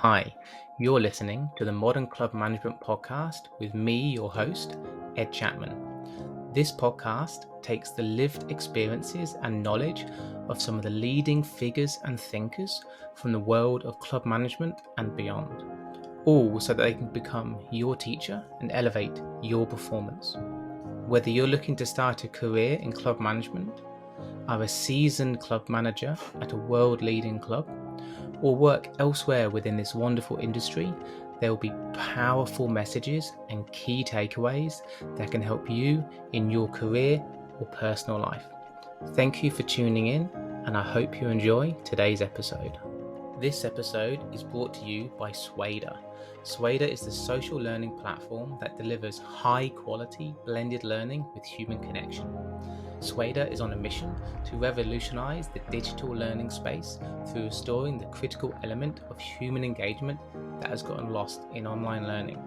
Hi, you're listening to the Modern Club Management Podcast with me, your host, Ed Chapman. This podcast takes the lived experiences and knowledge of some of the leading figures and thinkers from the world of club management and beyond, all so that they can become your teacher and elevate your performance. Whether you're looking to start a career in club management, are a seasoned club manager at a world-leading club, or work elsewhere within this wonderful industry, there will be powerful messages and key takeaways that can help you in your career or personal life. Thank you for tuning in, and I hope you enjoy today's episode. This episode is brought to you by Swader. Swader is the social learning platform that delivers high-quality blended learning with human connection. Swader is on a mission to revolutionize the digital learning space through restoring the critical element of human engagement that has gotten lost in online learning.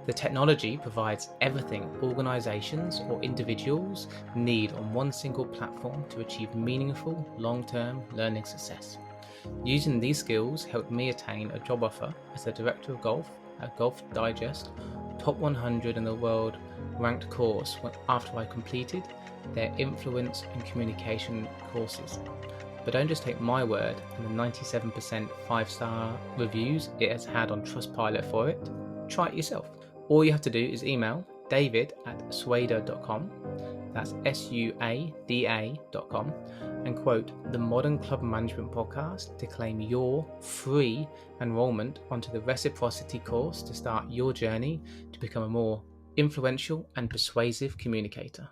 The technology provides everything organizations or individuals need on one single platform to achieve meaningful, long-term learning success. Using these skills helped me attain a job offer as the director of golf at Golf Digest, top 100 in the world ranked course after I completed their influence and communication courses. But don't just take my word and the 97% 5-star reviews it has had on Trustpilot for it. Try it yourself. All you have to do is email david@swader.com, that's SUADA.com, and quote the Modern Club Management Podcast to claim your free enrollment onto the reciprocity course to start your journey to become a more influential and persuasive communicator.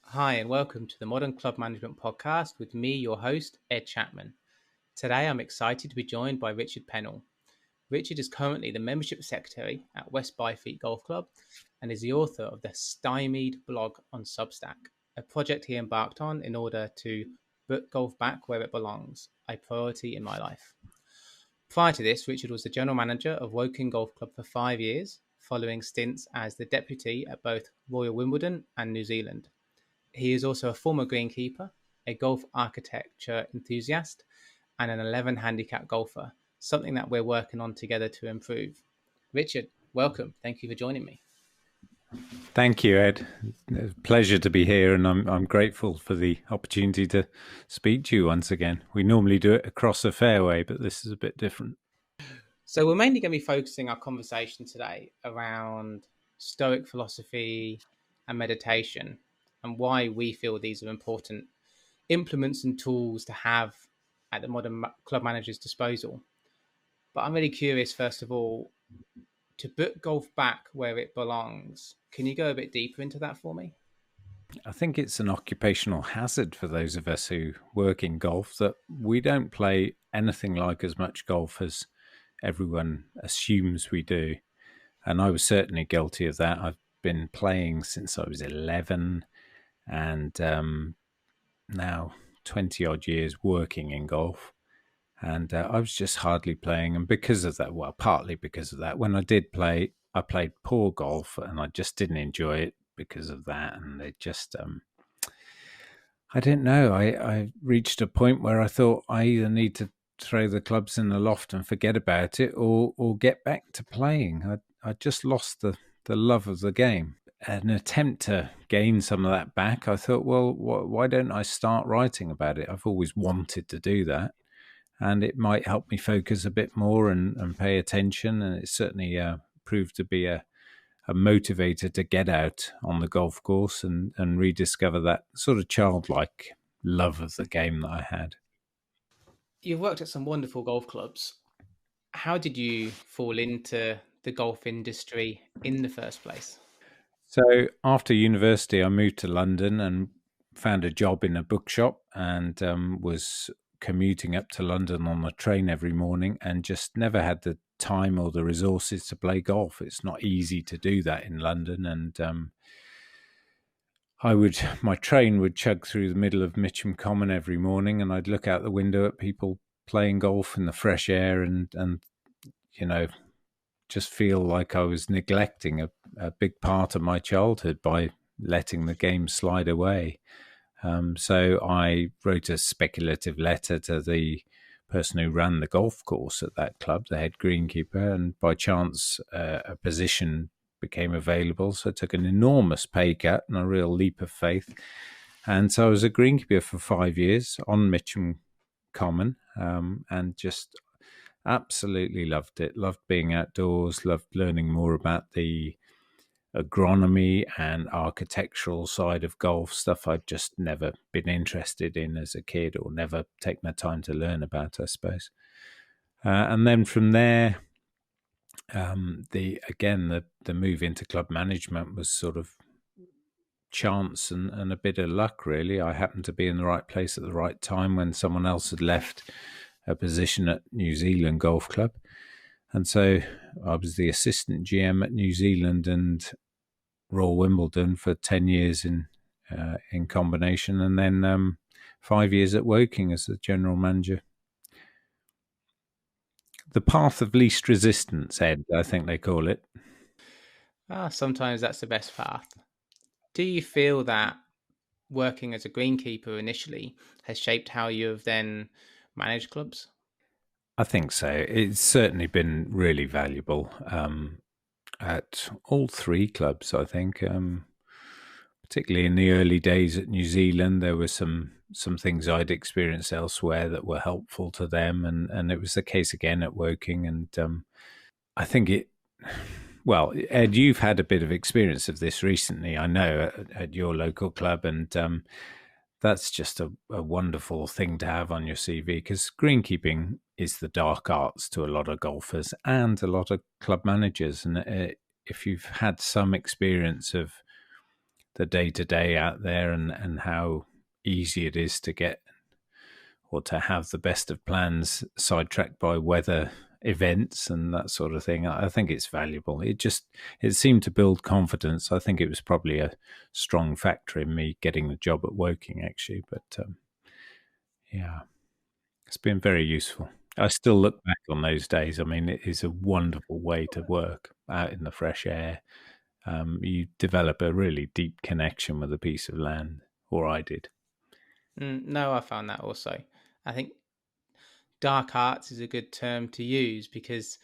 Hi, and welcome to the Modern Club Management Podcast with me, your host, Ed Chapman. Today, I'm excited to be joined by Richard Pennell. Richard is currently the membership secretary at West Byfleet Golf Club and is the author of the Stymied blog on Substack, a project he embarked on in order to put golf back where it belongs, a priority in my life. Prior to this, Richard was the general manager of Woking Golf Club for 5 years, following stints as the deputy at both Royal Wimbledon and New Zealand. He is also a former greenkeeper, a golf architecture enthusiast, and an 11 handicap golfer, something that we're working on together to improve. Richard, welcome. Thank you for joining me. Thank you, Ed. It's a pleasure to be here, and I'm grateful for the opportunity to speak to you once again. We normally do it across a fairway, but this is a bit different. So we're mainly going to be focusing our conversation today around Stoic philosophy and meditation and why we feel these are important implements and tools to have at the modern club manager's disposal. But I'm really curious, first of all, to put golf back where it belongs. Can you go a bit deeper into that for me? I think it's an occupational hazard for those of us who work in golf that we don't play anything like as much golf as everyone assumes we do. And I was certainly guilty of that. I've been playing since I was 11 and now 20 odd years working in golf. And I was just hardly playing. And because of that, well, partly because of that, when I did play, I played poor golf and I just didn't enjoy it because of that. And it just, I didn't know. I reached a point where I thought I either need to throw the clubs in the loft and forget about it or get back to playing. I just lost the love of the game. An attempt to gain some of that back, I thought, well, why don't I start writing about it? I've always wanted to do that. And it might help me focus a bit more and pay attention. And it certainly proved to be a motivator to get out on the golf course and rediscover that sort of childlike love of the game that I had. You've worked at some wonderful golf clubs. How did you fall into the golf industry in the first place? So after university, I moved to London and found a job in a bookshop and was commuting up to London on the train every morning and just never had the time or the resources to play golf. It's not easy to do that in London. And my train would chug through the middle of Mitcham Common every morning and I'd look out the window at people playing golf in the fresh air and you know, just feel like I was neglecting a big part of my childhood by letting the game slide away. So I wrote a speculative letter to the person who ran the golf course at that club, the head greenkeeper, and by chance a position became available. So I took an enormous pay cut and a real leap of faith. And so I was a greenkeeper for 5 years on Mitcham Common, and just absolutely loved it. Loved being outdoors, loved learning more about the agronomy and architectural side of golf, stuff I'd just never been interested in as a kid or never taken the time to learn about, I suppose. And then from there, the move into club management was sort of chance and a bit of luck, really. I happened to be in the right place at the right time when someone else had left a position at New Zealand Golf Club. And so I was the assistant GM at New Zealand and Royal Wimbledon for 10 years in combination, and then 5 years at Woking as the general manager. The path of least resistance, Ed, I think they call it. Sometimes that's the best path. Do you feel that working as a greenkeeper initially has shaped how you've then managed clubs? I think so. It's certainly been really valuable at all three clubs, I think. Particularly in the early days at New Zealand, there were some things I'd experienced elsewhere that were helpful to them, and it was the case again at Woking. And I think well, Ed, you've had a bit of experience of this recently, I know, at your local club, and that's just a wonderful thing to have on your CV, because greenkeeping is the dark arts to a lot of golfers and a lot of club managers. And if you've had some experience of the day-to-day out there and how easy it is to get or to have the best of plans sidetracked by weather events and that sort of thing, I think it's valuable. It seemed to build confidence. I think it was probably a strong factor in me getting the job at Woking, actually. But yeah, it's been very useful. I still look back on those days. I mean, it is a wonderful way to work out in the fresh air. You develop a really deep connection with a piece of land, or I did. No, I found that also. I think dark arts is a good term to use, because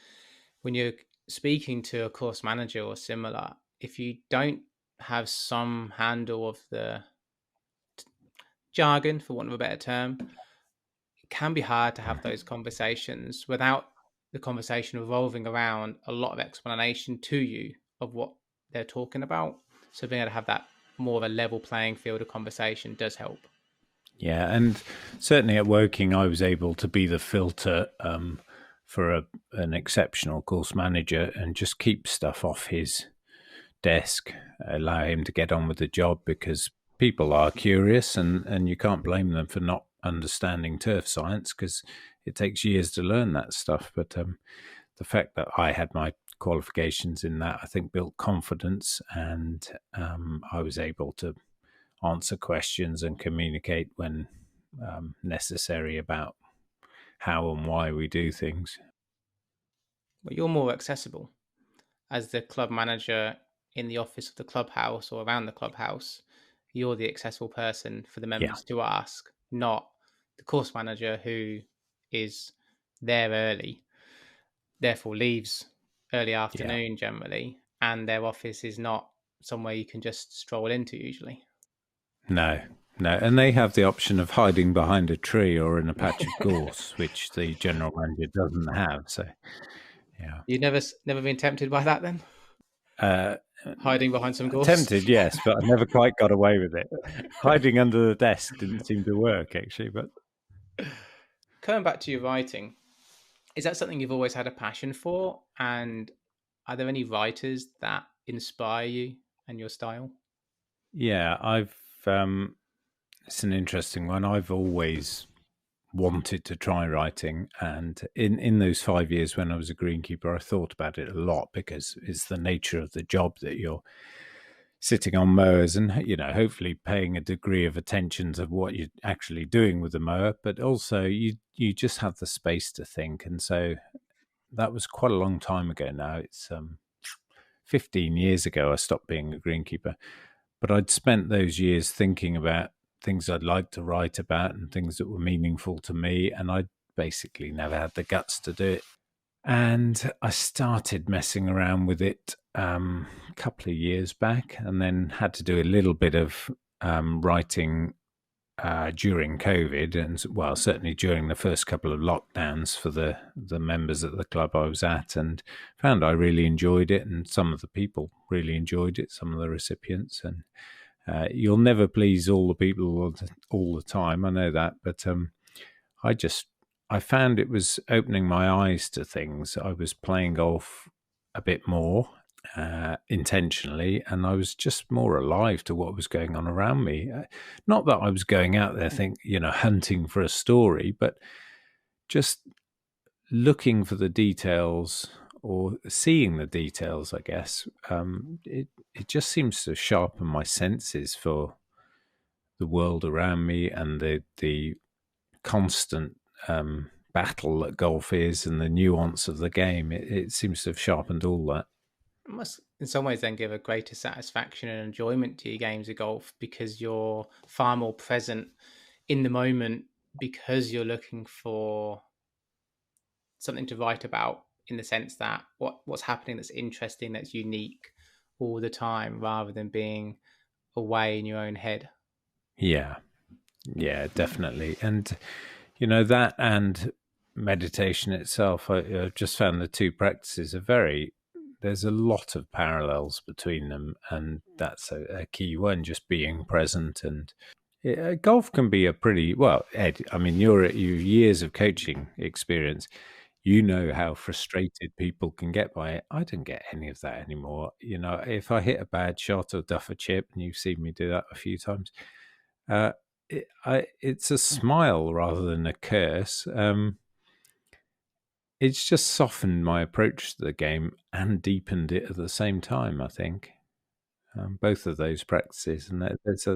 when you're speaking to a course manager or similar, if you don't have some handle of the jargon, for want of a better term, it can be hard to have those conversations without the conversation revolving around a lot of explanation to you of what they're talking about. So being able to have that more of a level playing field of conversation does help. Yeah, and certainly at Woking, I was able to be the filter for an exceptional course manager and just keep stuff off his desk, allow him to get on with the job, because people are curious, and you can't blame them for not understanding turf science, because it takes years to learn that stuff. But the fact that I had my qualifications in that, I think, built confidence, and I was able to answer questions and communicate when necessary about how and why we do things. Well, you're more accessible as the club manager in the office of the clubhouse or around the clubhouse. You're the accessible person for the members to ask, not the course manager who is there early, therefore leaves early afternoon generally, and their office is not somewhere you can just stroll into usually. No, and they have the option of hiding behind a tree or in a patch of gorse, which the general manager doesn't have. So, yeah. You've never been tempted by that then? Hiding behind some gorse? Tempted, yes, but I never quite got away with it. Hiding under the desk didn't seem to work, actually. But coming back to your writing, is that something you've always had a passion for? And are there any writers that inspire you and your style? Yeah, it's an interesting one. I've always wanted to try writing, and in those 5 years when I was a greenkeeper, I thought about it a lot, because it's the nature of the job that you're sitting on mowers and, hopefully paying a degree of attention to what you're actually doing with the mower, but also you just have the space to think. And so that was quite a long time ago now. It's 15 years ago I stopped being a greenkeeper, but I'd spent those years thinking about things I'd like to write about and things that were meaningful to me. And I'd basically never had the guts to do it. And I started messing around with it a couple of years back, and then had to do a little bit of writing during COVID, and well, certainly during the first couple of lockdowns for the members at the club I was at, and found I really enjoyed it, and some of the people really enjoyed it, some of the recipients, and you'll never please all the people all the time, I know that, but I found it was opening my eyes to things. I was playing golf a bit more intentionally, and I was just more alive to what was going on around me. Not that I was going out there hunting for a story, but just looking for the details or seeing the details, I guess. It just seems to sharpen my senses for the world around me and the constant battle that golf is and the nuance of the game. It seems to have sharpened all that. It must, in some ways, then give a greater satisfaction and enjoyment to your games of golf because you're far more present in the moment because you're looking for something to write about, in the sense that what's happening that's interesting, that's unique all the time, rather than being away in your own head. Yeah, definitely. And that and meditation itself, I just found the two practices there's a lot of parallels between them, and that's a key one, just being present. And golf can be a pretty, well, Ed, I mean, your years of coaching experience, how frustrated people can get by it. I don't get any of that anymore. If I hit a bad shot or duff a chip, and you've seen me do that a few times, it's a smile rather than a curse. It's just softened my approach to the game and deepened it at the same time, I think. Both of those practices, and there's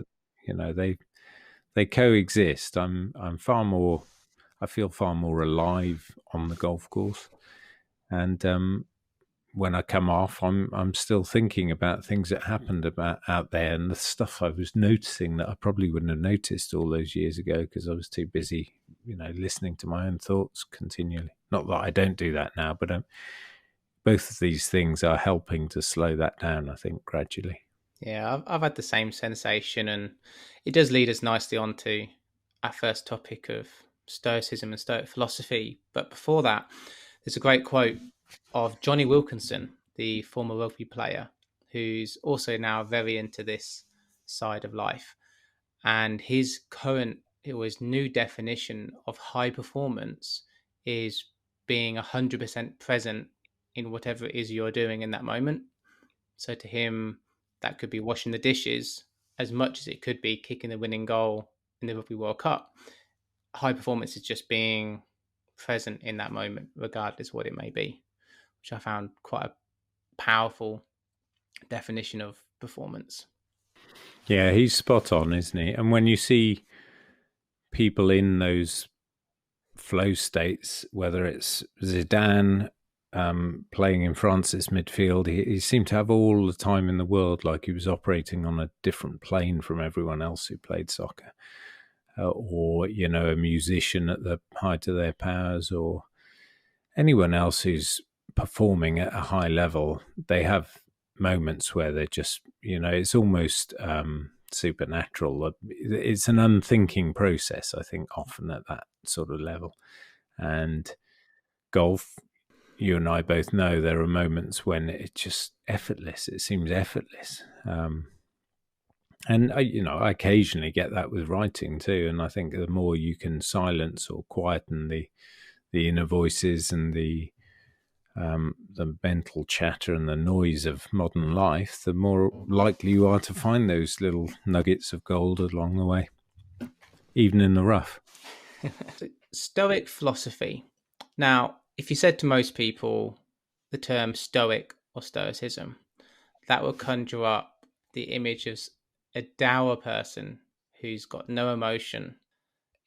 they coexist. I feel far more alive on the golf course, and when I come off, I'm still thinking about things that happened about out there and the stuff I was noticing that I probably wouldn't have noticed all those years ago because I was too busy, listening to my own thoughts continually. Not that I don't do that now, but both of these things are helping to slow that down, I think, gradually. Yeah, I've had the same sensation, and it does lead us nicely on to our first topic of Stoicism and Stoic philosophy. But before that, there's a great quote of Johnny Wilkinson, the former rugby player, who's also now very into this side of life. And his new definition of high performance is being 100% present in whatever it is you're doing in that moment. So to him, that could be washing the dishes as much as it could be kicking the winning goal in the Rugby World Cup. High performance is just being present in that moment, regardless what it may be, which I found quite a powerful definition of performance. Yeah, he's spot on, isn't he? And when you see people in those flow states, whether it's Zidane playing in France's midfield, he seemed to have all the time in the world, like he was operating on a different plane from everyone else who played soccer. Or, a musician at the height of their powers, or anyone else who's performing at a high level, they have moments where they're just, it's almost supernatural. It's an unthinking process, I think, often at that sort of level. And golf, you and I both know there are moments when it's just effortless. It seems effortless. And I occasionally get that with writing too. And I think the more you can silence or quieten the inner voices and the mental chatter and the noise of modern life, the more likely you are to find those little nuggets of gold along the way, even in the rough. Stoic philosophy. Now, if you said to most people the term Stoic or Stoicism, that will conjure up the image of a dour person who's got no emotion,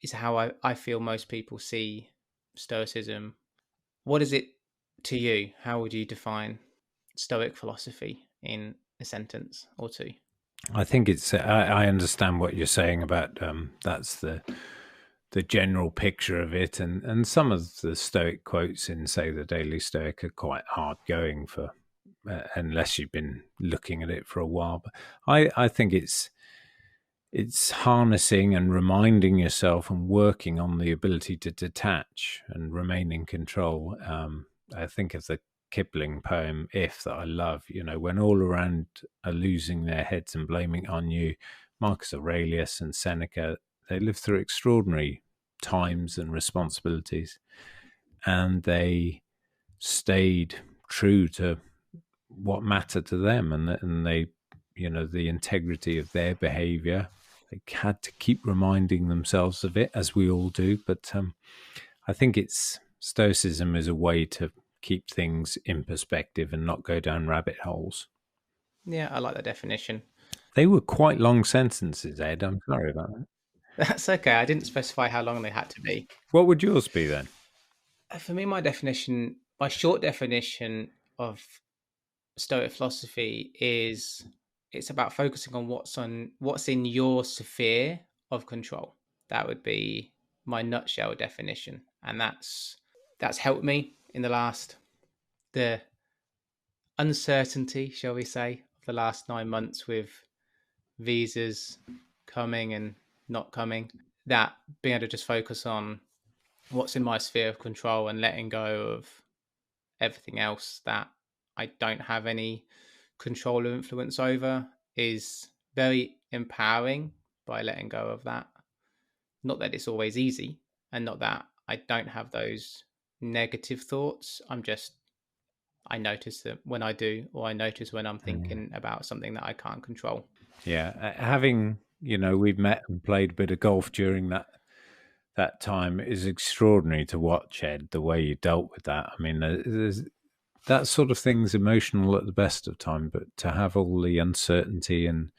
is how I feel most people see Stoicism. What is it to you? How would you define Stoic philosophy in a sentence or two? I think it's, I understand what you're saying about that's the the general picture of it, and some of the Stoic quotes in, say, the Daily Stoic are quite hard going for unless you've been looking at it for a while. But I think it's harnessing and reminding yourself and working on the ability to detach and remain in control. I think of the Kipling poem "If" that I love. When all around are losing their heads and blaming it on you. Marcus Aurelius and Seneca, they lived through extraordinary times and responsibilities, and they stayed true to what mattered to them, and they, the integrity of their behavior. They had to keep reminding themselves of it, as we all do. But I think Stoicism is a way to keep things in perspective and not go down rabbit holes. Yeah, I like that definition. They were quite long sentences, Ed. I'm sorry about that. That's okay. I didn't specify how long they had to be. What would yours be then? For me, my short definition of Stoic philosophy is it's about focusing on what's in your sphere of control. That would be my nutshell definition, and that's helped me in the uncertainty, shall we say, of the last 9 months with visas coming and not coming. That being able to just focus on what's in my sphere of control and letting go of everything else that I don't have any control or influence over is very empowering by letting go of that. Not that it's always easy, and not that I don't have those negative thoughts. I notice that when I do, or I notice when I'm thinking about something that I can't control. Yeah, having we've met and played a bit of golf during that time is extraordinary to watch, Ed. The way you dealt with that. I mean, that sort of thing's emotional at the best of time, but to have all the uncertainty and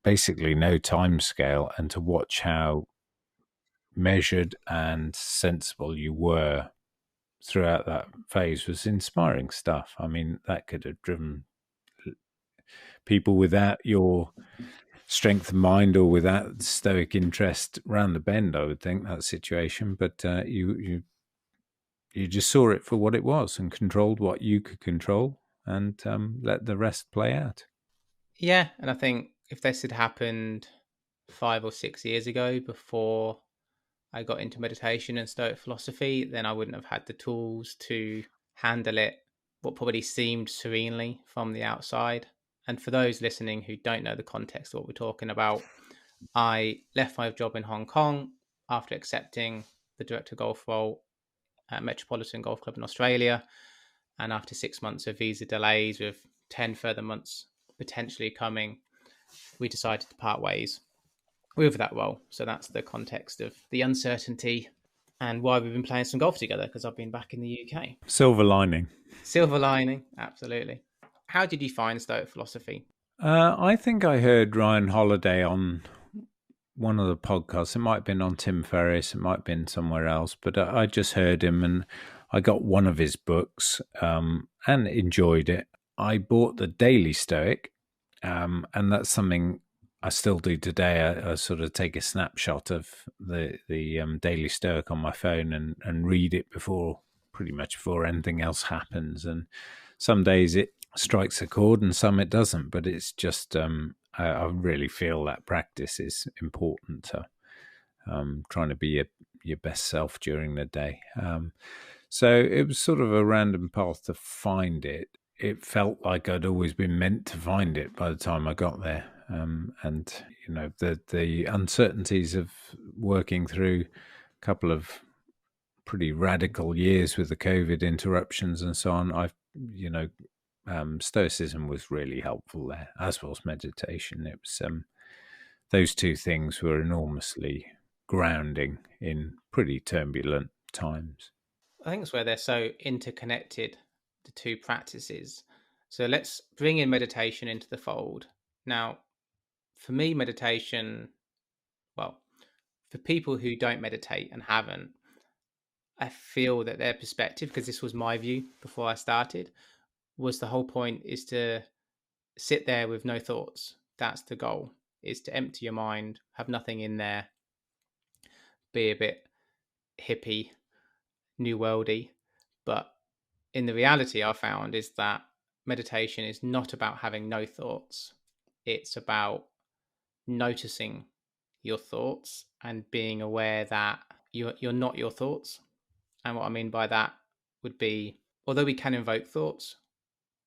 basically no time scale, and to watch how measured and sensible you were throughout that phase was inspiring stuff. I mean, that could have driven people without your strength of mind or without stoic interest round the bend, I would think, that situation. But you just saw it for what it was and controlled what you could control, and let the rest play out. Yeah, and I think if this had happened 5 or 6 years ago, before I got into meditation and Stoic philosophy, then I wouldn't have had the tools to handle it, what probably seemed serenely from the outside. And for those listening who don't know the context of what we're talking about, I left my job in Hong Kong after accepting the director golf role at Metropolitan Golf Club in Australia. And after 6 months of visa delays, with 10 further months potentially coming, we decided to part ways with that role. So that's the context of the uncertainty and why we've been playing some golf together, because I've been back in the UK. Silver lining. Silver lining, absolutely. How did you find Stoic philosophy? I think I heard Ryan Holiday on one of the podcasts. It might have been on Tim Ferriss, it might have been somewhere else, but I just heard him and I got one of his books and enjoyed it. I bought the Daily Stoic, and that's something I still do today. I sort of take a snapshot of the Daily Stoic on my phone and read it pretty much before anything else happens. And some days it strikes a chord and some it doesn't, but it's just I really feel that practice is important to trying to be your best self during the day. So it was sort of a random path to find it. It felt like I'd always been meant to find it by the time I got there. And the uncertainties of working through a couple of pretty radical years with the COVID interruptions and so on, Stoicism was really helpful there, as was meditation. It was those two things were enormously grounding in pretty turbulent times. I think it's where they're so interconnected, the two practices. So let's bring in meditation into the fold. Now, for me, meditation, well, for people who don't meditate and haven't, I feel that their perspective, because this was my view before I started, was the whole point is to sit there with no thoughts. That's the goal, is to empty your mind, have nothing in there, be a bit hippie, new worldy. But in the reality, I found is that meditation is not about having no thoughts. It's about noticing your thoughts and being aware that you're not your thoughts. And what I mean by that would be, although we can invoke thoughts,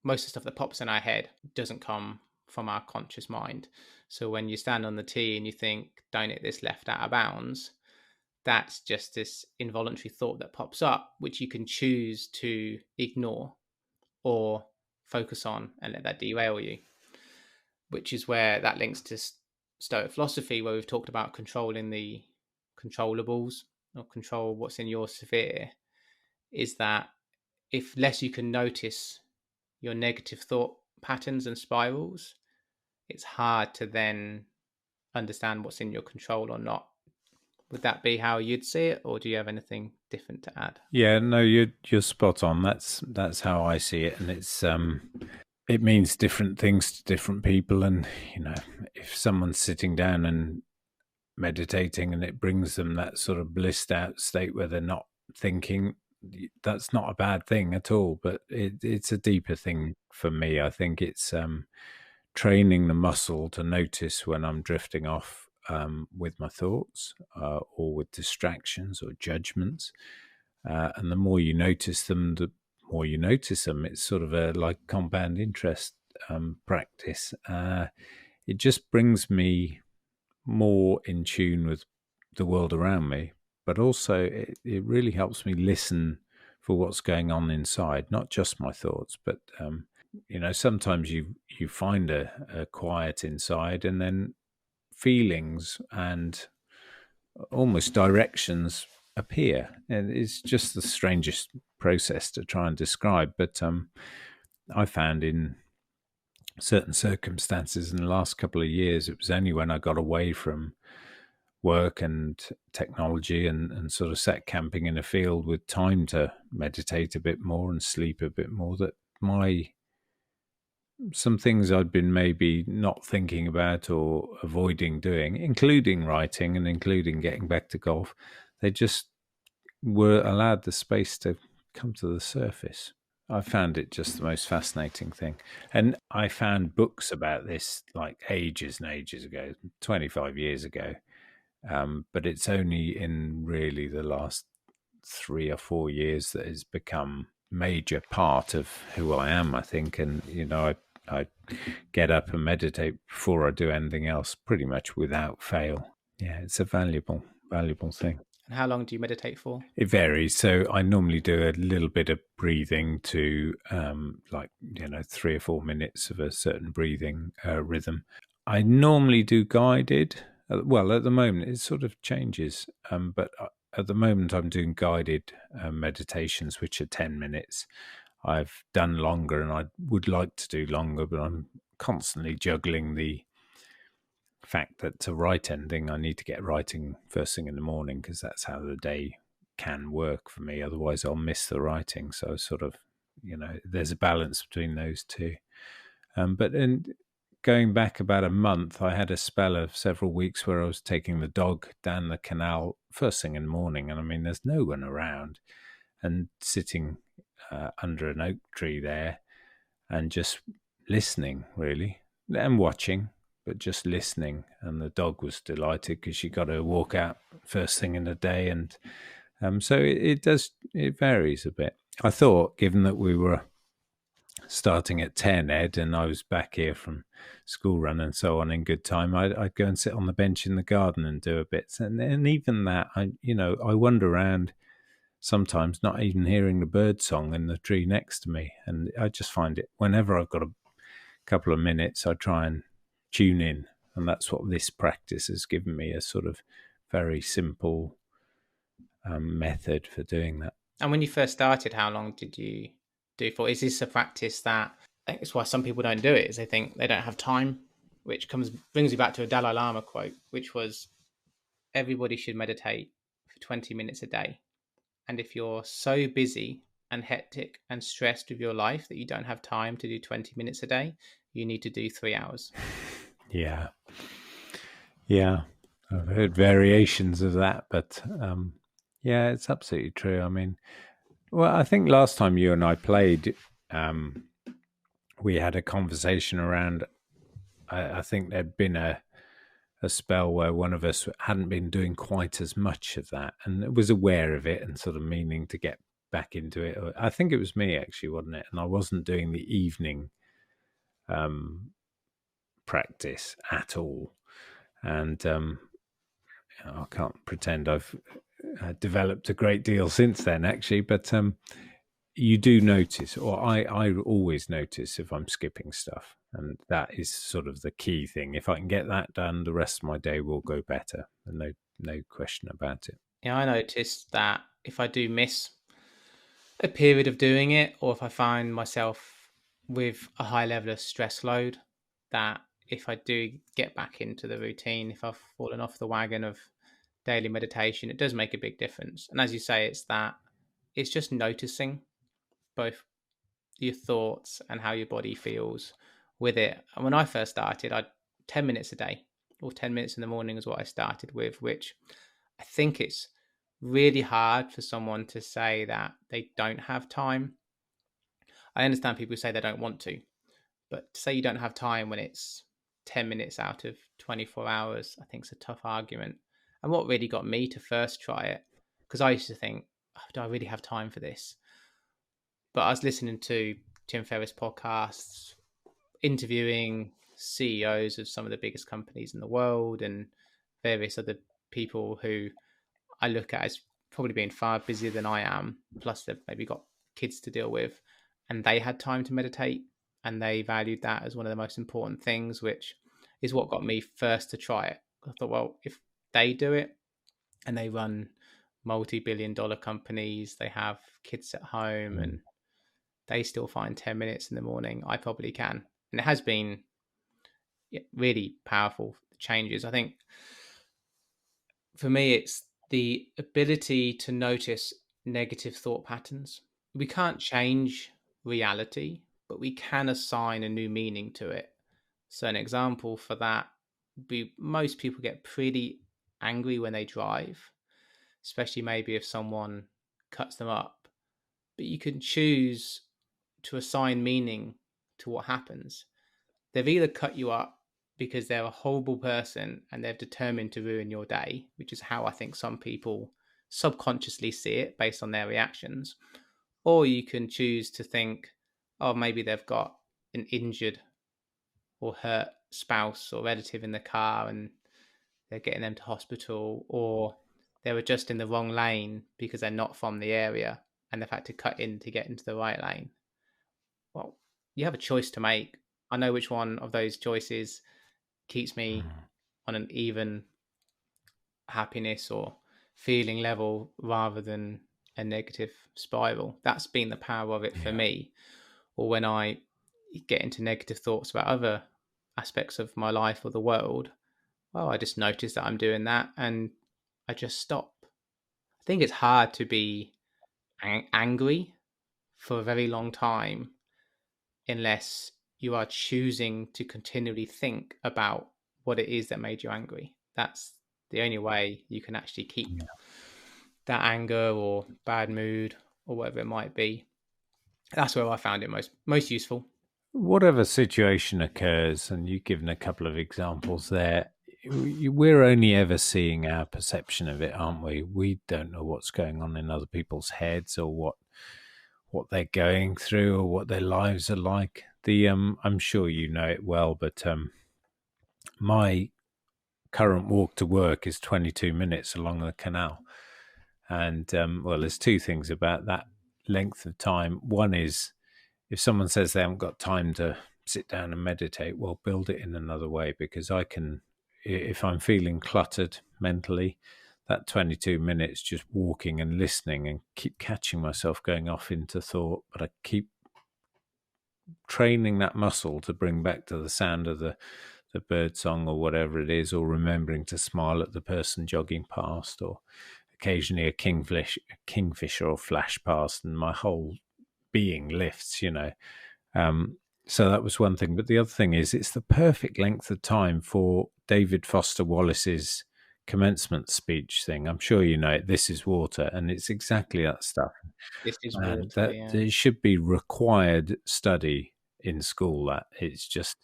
most of the stuff that pops in our head doesn't come from our conscious mind. So when you stand on the tee and you think, don't hit this left out of bounds, that's just this involuntary thought that pops up, which you can choose to ignore or focus on and let that derail you, which is where that links to Stoic philosophy, where we've talked about controlling the controllables or control what's in your sphere, is that if less you can notice your negative thought patterns and spirals, it's hard to then understand what's in your control or not. Would that be how you'd see it, or do you have anything different to add? Yeah, no, you're spot on. That's how I see it, and it's it means different things to different people. And if someone's sitting down and meditating, and it brings them that sort of blissed out state where they're not thinking, that's not a bad thing at all. But it's a deeper thing for me. I think it's training the muscle to notice when I'm drifting off with my thoughts or with distractions or judgments. And the more you notice them, the more you notice them. It's sort of a like compound interest practice. It just brings me more in tune with the world around me, but also it really helps me listen for what's going on inside, not just my thoughts, but sometimes you find a quiet inside, and then feelings and almost directions appear, and it's just the strangest process to try and describe. But I found in certain circumstances in the last couple of years, it was only when I got away from work and technology and sort of sat camping in a field with time to meditate a bit more and sleep a bit more, that some things I'd been maybe not thinking about or avoiding doing, including writing and including getting back to golf, they just were allowed the space to come to the surface. I found it just the most fascinating thing. And I found books about this like ages and ages ago, 25 years ago. But it's only in really the last 3 or 4 years that it's become major part of who I am, I think. And, I get up and meditate before I do anything else, pretty much without fail. Yeah, it's a valuable thing. And how long do you meditate for? It varies. So I normally do a little bit of breathing to 3 or 4 minutes of a certain breathing rhythm. I normally do guided. Well, at the moment, it sort of changes. But at the moment, I'm doing guided meditations, which are 10 minutes. I've done longer, and I would like to do longer, but I'm constantly juggling the fact that to write anything, I need to get writing first thing in the morning, because that's how the day can work for me. Otherwise, I'll miss the writing. So sort of, there's a balance between those two. But in going back about a month, I had a spell of several weeks where I was taking the dog down the canal first thing in the morning. And I mean, there's no one around, and sitting under an oak tree there and just listening, really, and watching, but just listening. And the dog was delighted because she got her walk out first thing in the day. And so it varies a bit. I thought, given that we were starting at 10, Ed, and I was back here from school run and so on in good time, I'd go and sit on the bench in the garden and do a bit. And even that, I wander around sometimes not even hearing the bird song in the tree next to me. And I just find it, whenever I've got a couple of minutes, I try and tune in. And that's what this practice has given me, a sort of very simple method for doing that. And when you first started, how long did you do for? Is this a practice that, I think it's why some people don't do it, is they think they don't have time, which brings me back to a Dalai Lama quote, which was, everybody should meditate for 20 minutes a day. And if you're so busy and hectic and stressed with your life that you don't have time to do 20 minutes a day, you need to do 3 hours. Yeah. I've heard variations of that, but yeah, it's absolutely true. I mean, well, I think last time you and I played, we had a conversation around. I think there'd been a spell where one of us hadn't been doing quite as much of that and was aware of it and sort of meaning to get back into it. I think it was me actually, wasn't it? And I wasn't doing the evening practice at all. And I can't pretend I've developed a great deal since then, actually. But you do notice, or I always notice if I'm skipping stuff. And that is sort of the key thing. If I can get that done, the rest of my day will go better. And no question about it. Yeah, I noticed that if I do miss a period of doing it, or if I find myself with a high level of stress load, that if I do get back into the routine, if I've fallen off the wagon of daily meditation, it does make a big difference. And as you say, it's just noticing both your thoughts and how your body feels with it. And when I first started, I 10 minutes a day, or 10 minutes in the morning is what I started with, which I think it's really hard for someone to say that they don't have time. I understand people say they don't want to, but to say you don't have time when it's 10 minutes out of 24 hours, I think it's a tough argument. And what really got me to first try it, because I used to think, oh, do I really have time for this? But I was listening to Tim Ferriss podcasts, interviewing CEOs of some of the biggest companies in the world and various other people who I look at as probably being far busier than I am. Plus, they've maybe got kids to deal with, and they had time to meditate, and they valued that as one of the most important things, which is what got me first to try it. I thought, well, if they do it and they run multi-billion-dollar companies, they have kids at home, and they still find 10 minutes in the morning, I probably can. And it has been really powerful changes. I think for me, it's the ability to notice negative thought patterns. We can't change reality, but we can assign a new meaning to it. So, an example for that would be most people get pretty angry when they drive, especially maybe if someone cuts them up. But you can choose to assign meaning to what happens. They've either cut you up because they're a horrible person and they're determined to ruin your day, which is how I think some people subconsciously see it based on their reactions. Or you can choose to think, oh, maybe they've got an injured or hurt spouse or relative in the car and they're getting them to hospital, or they were just in the wrong lane because they're not from the area and they've had to cut in to get into the right lane. Well, you have a choice to make. I know which one of those choices keeps me on an even happiness or feeling level rather than a negative spiral. That's been the power of it for me. Or when I get into negative thoughts about other aspects of my life or the world, well, I just notice that I'm doing that and I just stop. I think it's hard to be angry for a very long time unless you are choosing to continually think about what it is that made you angry. That's the only way you can actually keep that anger or bad mood or whatever it might be. That's where I found it most useful. Whatever situation occurs, and you've given a couple of examples there, we're only ever seeing our perception of it, aren't we? We don't know what's going on in other people's heads or what they're going through or what their lives are like. I'm sure you know it well, but my current walk to work is 22 minutes along the canal. And well, there's two things about that length of time. One is if someone says they haven't got time to sit down and meditate, well, build it in another way, because I can, if I'm feeling cluttered mentally, that 22 minutes just walking and listening and keep catching myself going off into thought, but I keep training that muscle to bring back to the sound of the bird song or whatever it is, or remembering to smile at the person jogging past, or occasionally a kingfisher or flash past, and my whole being lifts, so that was one thing. But the other thing is it's the perfect length of time for David Foster Wallace's commencement speech thing. I'm sure you know it. This is water, and it's exactly that stuff. This is And water, that yeah. it should be required study in school. That it's just,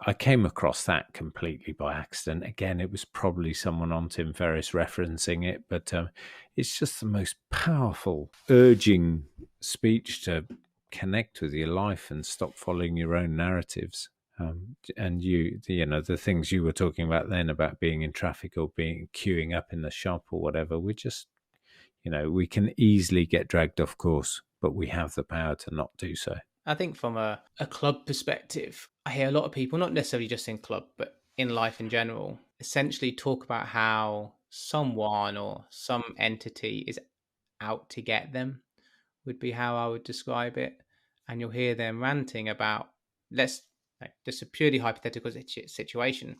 I came across that completely by accident. Again, it was probably someone on Tim Ferriss referencing it, but it's just the most powerful, urging speech to connect with your life and stop following your own narratives. And you know, the things you were talking about then about being in traffic or being queuing up in the shop or whatever, we just, you know, we can easily get dragged off course, but we have the power to not do so. I think from a club perspective, I hear a lot of people, not necessarily just in club, but in life in general, essentially talk about how someone or some entity is out to get them, would be how I would describe it. And you'll hear them ranting about, let's like, just a purely hypothetical situation.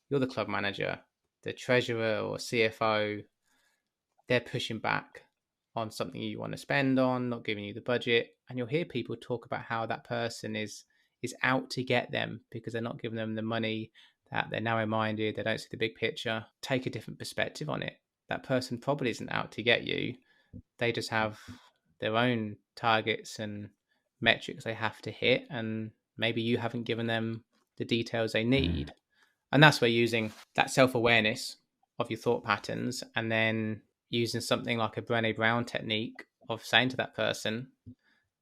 You're the club manager, the treasurer or CFO, they're pushing back on something you want to spend on, not giving you the budget, and you'll hear people talk about how that person is out to get them because they're not giving them the money, that they're narrow-minded, they don't see the big picture. Take a different perspective on it. That person probably isn't out to get you. They just have their own targets and metrics they have to hit, and maybe you haven't given them the details they need. And that's where using that self-awareness of your thought patterns and then using something like a Brené Brown technique of saying to that person,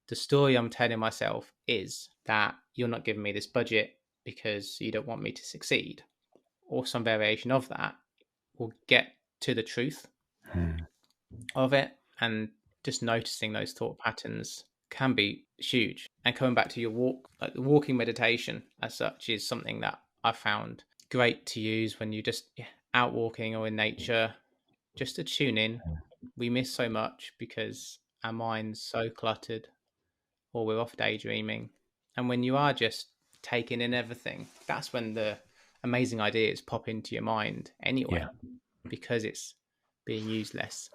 the story I'm telling myself is that you're not giving me this budget because you don't want me to succeed, or some variation of that, will get to the truth of it. And just noticing those thought patterns can be huge. And coming back to your walk, like the walking meditation as such is something that I found great to use when you just out walking or in nature, just to tune in. We miss so much because our mind's so cluttered or we're off daydreaming. And when you are just taking in everything, that's when the amazing ideas pop into your mind anyway, because it's being used less.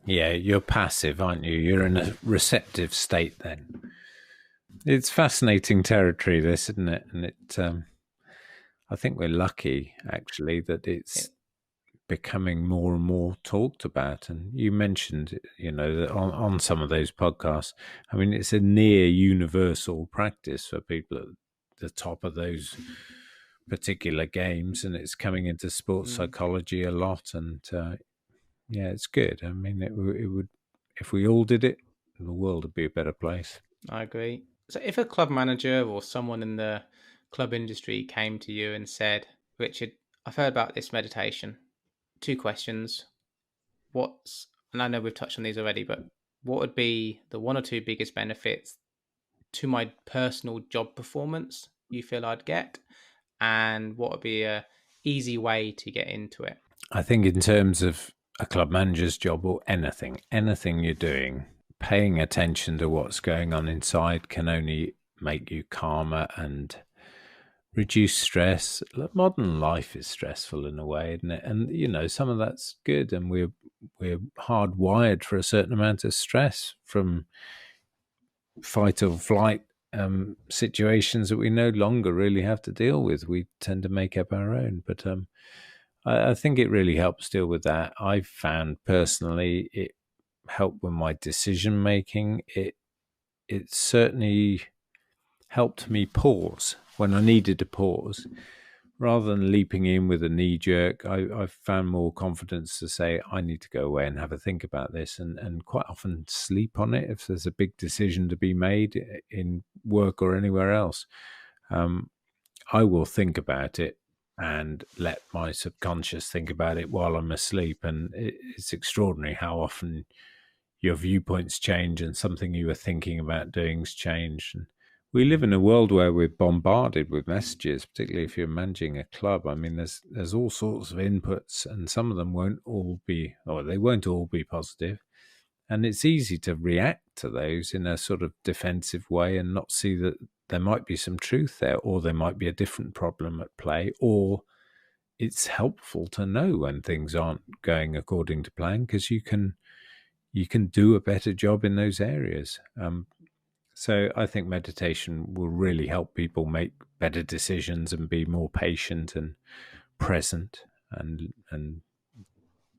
Yeah, you're passive, aren't you? You're in a receptive state then. It's fascinating territory, this, isn't it? And it, I think we're lucky, actually, that it's becoming more and more talked about. And you mentioned, you know, that on some of those podcasts, I mean, it's a near universal practice for people at the top of those particular games, and it's coming into sports psychology a lot. And yeah, it's good. I mean, it would, if we all did it, the world would be a better place. I agree. So if a club manager or someone in the club industry came to you and said, Richard, I've heard about this meditation. 2 questions. And I know we've touched on these already, but what would be the 1 or 2 biggest benefits to my personal job performance you feel I'd get? And what would be a easy way to get into it? I think in terms of a club manager's job or anything you're doing, paying attention to what's going on inside can only make you calmer and reduce stress. Modern life is stressful in a way, isn't it? And you know, some of that's good, and we're hardwired for a certain amount of stress from fight or flight situations that we no longer really have to deal with. We tend to make up our own, but I think it really helps deal with that. I've found personally it helped with my decision making. It certainly helped me pause when I needed to pause. Rather than leaping in with a knee jerk, I've found more confidence to say, I need to go away and have a think about this, and quite often sleep on it if there's a big decision to be made in work or anywhere else. I will think about it and let my subconscious think about it while I'm asleep. And it's extraordinary how often your viewpoints change and something you were thinking about doing's changed. And we live in a world where we're bombarded with messages, particularly if you're managing a club. I mean, there's all sorts of inputs, and some of them won't all be positive. And it's easy to react to those in a sort of defensive way and not see that there might be some truth there, or there might be a different problem at play, or it's helpful to know when things aren't going according to plan, because you can do a better job in those areas. So I think meditation will really help people make better decisions and be more patient and present and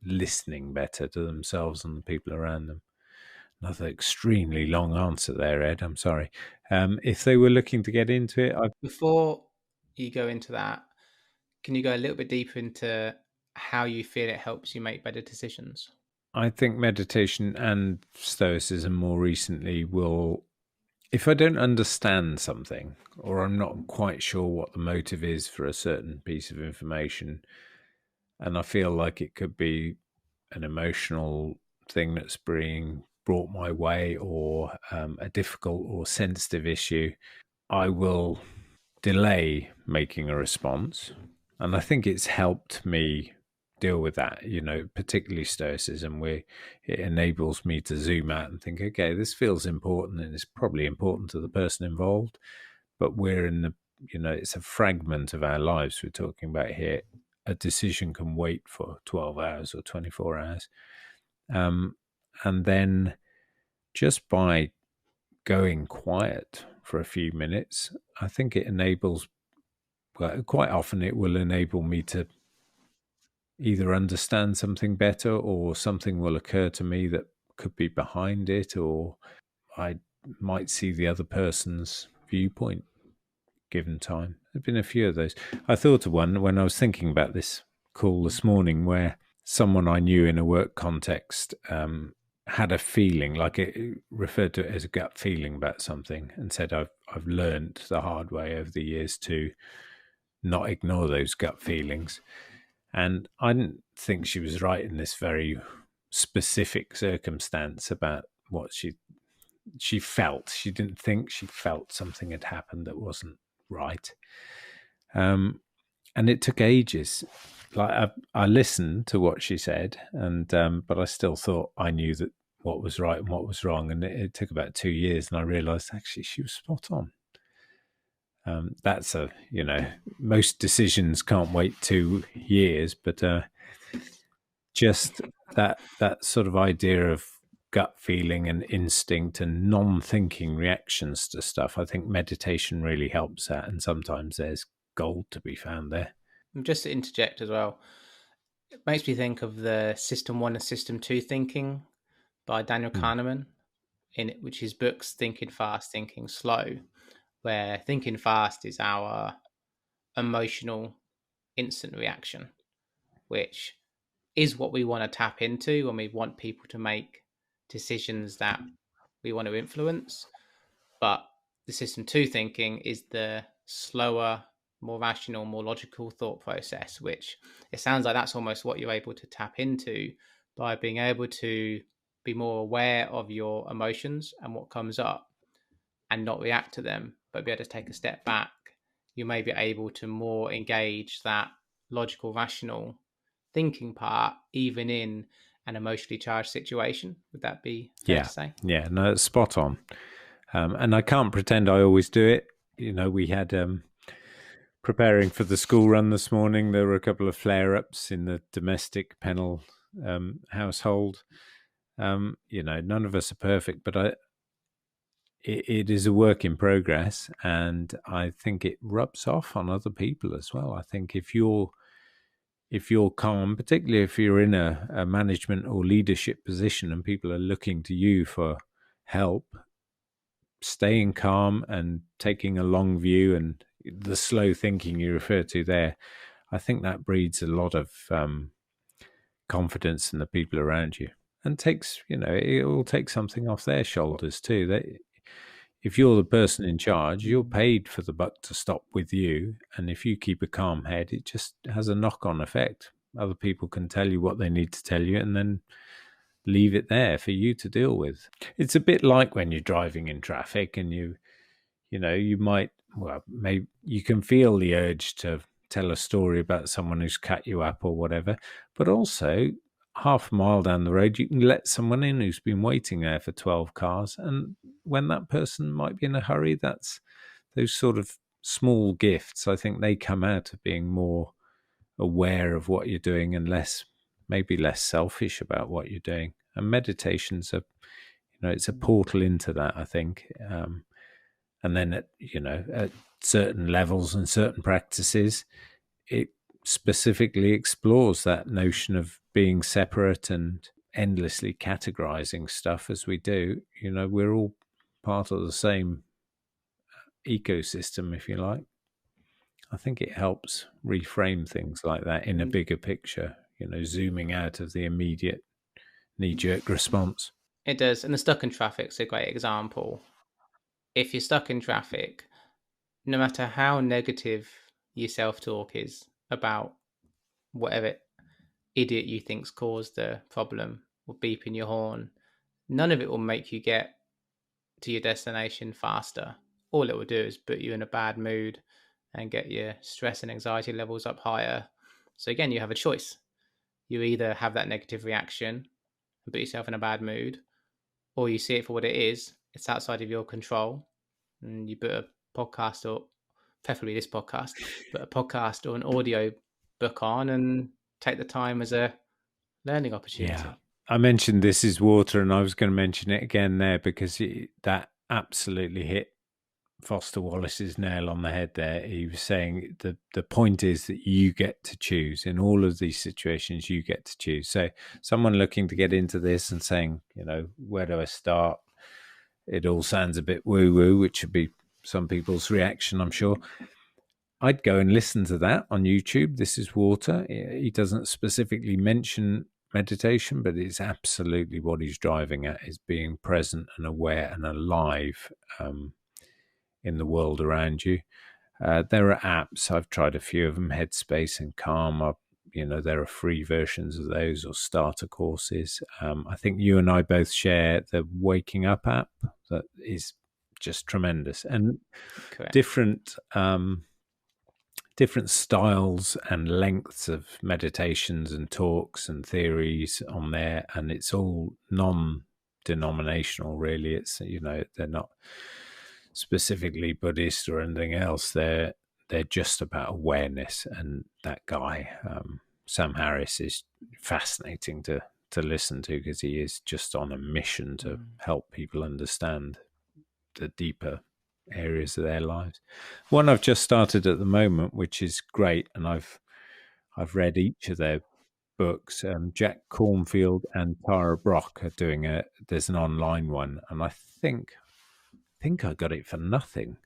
listening better to themselves and the people around them. Another extremely long answer there, Ed. I'm sorry. If they were looking to get into it, Before you go into that, can you go a little bit deeper into how you feel it helps you make better decisions? I think meditation and Stoicism more recently will, if I don't understand something or I'm not quite sure what the motive is for a certain piece of information, and I feel like it could be an emotional thing that's being brought my way, or a difficult or sensitive issue, I will delay making a response. And I think it's helped me deal with that, particularly Stoicism, where it enables me to zoom out and think, okay, this feels important and it's probably important to the person involved, but we're in it's a fragment of our lives we're talking about here. A decision can wait for 12 hours or 24 hours. And then just by going quiet for a few minutes, I think it enables, well, quite often it will enable me to either understand something better, or something will occur to me that could be behind it, or I might see the other person's viewpoint given time. There have been a few of those. I thought of one when I was thinking about this call this morning, where someone I knew in a work context had a feeling, like it referred to it as a gut feeling about something, and said, I've learned the hard way over the years to not ignore those gut feelings. And I didn't think she was right in this very specific circumstance about what she felt. She didn't think, she felt something had happened that wasn't right. And it took ages. Like I listened to what she said, and but I still thought I knew that what was right and what was wrong. And it took about 2 years, and I realised actually she was spot on. That's most decisions can't wait 2 years, but just that sort of idea of gut feeling and instinct and non-thinking reactions to stuff, I think meditation really helps that, and sometimes there's gold to be found there. Just to interject as well, it makes me think of the System 1 and System 2 thinking by Daniel Kahneman, which his books Thinking Fast, Thinking Slow, where thinking fast is our emotional instant reaction, which is what we want to tap into when we want people to make decisions that we want to influence. But the System 2 thinking is the slower, more rational, more logical thought process, which it sounds like that's almost what you're able to tap into by being able to be more aware of your emotions and what comes up, and not react to them, but be able to take a step back. You may be able to more engage that logical, rational thinking part, even in an emotionally charged situation. Would that be fair to say? Yeah, no, it's spot on. And I can't pretend I always do it. We had preparing for the school run this morning, there were a couple of flare-ups in the domestic Pennell household. None of us are perfect, but it is a work in progress, and I think it rubs off on other people as well. I think if you're calm, particularly if you're in a management or leadership position and people are looking to you for help, staying calm and taking a long view and the slow thinking you refer to there, I think that breeds a lot of confidence in the people around you, and takes, it will take something off their shoulders too. If you're the person in charge, you're paid for the buck to stop with you. And if you keep a calm head, it just has a knock-on effect. Other people can tell you what they need to tell you and then leave it there for you to deal with. It's a bit like when you're driving in traffic and you might, maybe you can feel the urge to tell a story about someone who's cut you up or whatever, but also half a mile down the road, you can let someone in who's been waiting there for 12 cars. And when that person might be in a hurry, that's those sort of small gifts. I think they come out of being more aware of what you're doing and maybe less selfish about what you're doing. And meditation's it's a portal into that, I think. And then at certain levels and certain practices, it specifically explores that notion of being separate and endlessly categorizing stuff as we do. We're all part of the same ecosystem, if you like. I think it helps reframe things like that in a bigger picture, zooming out of the immediate knee-jerk response. It does. And the stuck in traffic's a great example. If you're stuck in traffic, no matter how negative your self-talk is about whatever idiot you think's caused the problem or beeping your horn, none of it will make you get to your destination faster. All it will do is put you in a bad mood and get your stress and anxiety levels up higher. So again, you have a choice. You either have that negative reaction and put yourself in a bad mood, or you see it for what it is. It's outside of your control, and you put a podcast, or preferably this podcast, but a podcast or an audio book on and take the time as a learning opportunity. Yeah. I mentioned This Is Water, and I was going to mention it again there because that absolutely hit Foster Wallace's nail on the head there. He was saying the point is that you get to choose. In all of these situations, you get to choose. So someone looking to get into this and saying, where do I start? It all sounds a bit woo-woo, which would be some people's reaction, I'm sure. I'd go and listen to that on YouTube. This Is Water. He doesn't specifically mention meditation, but it's absolutely what he's driving at, is being present and aware and alive in the world around you. There are apps. I've tried a few of them, Headspace and Calm. There are free versions of those or starter courses. I think you and I both share the Waking Up app that is just tremendous. And Correct. different styles and lengths of meditations and talks and theories on there, and it's all non-denominational, really. It's they're not specifically Buddhist or anything else. They're just about awareness. And that guy, Sam Harris, is fascinating to listen to because he is just on a mission to help people understand the deeper areas of their lives. One I've just started at the moment, which is great, and I've read each of their books. Jack Cornfield and Tara Brock are doing there's an online one, and I think I got it for nothing.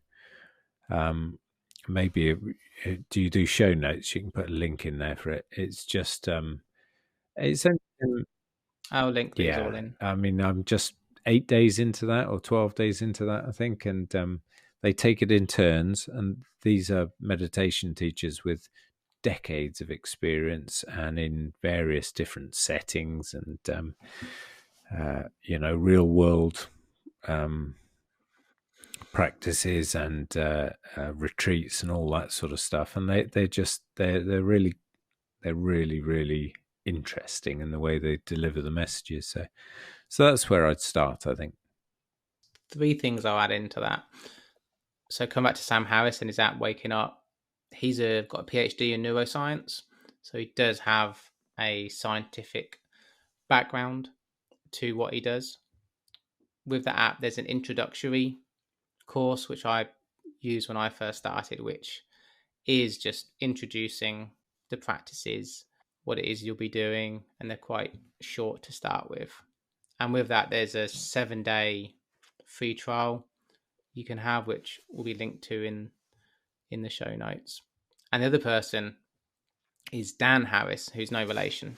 Maybe do you do show notes? You can put a link in there for it. It's just it's I'll link these all in. I mean, I'm just 8 days into that, or 12 days into that, I think, and they take it in turns, and these are meditation teachers with decades of experience and in various different settings and real world practices and retreats and all that sort of stuff. And they're really interesting in the way they deliver the messages. So that's where I'd start, I think. 3 things I'll add into that. So come back to Sam Harris and his app Waking Up. He's got a PhD in neuroscience, so he does have a scientific background to what he does. With the app, there's an introductory course which I used when I first started, which is just introducing the practices, what it is you'll be doing, and they're quite short to start with. And with that, there's a 7-day free trial you can have, which will be linked to in the show notes. And the other person is Dan Harris, who's no relation,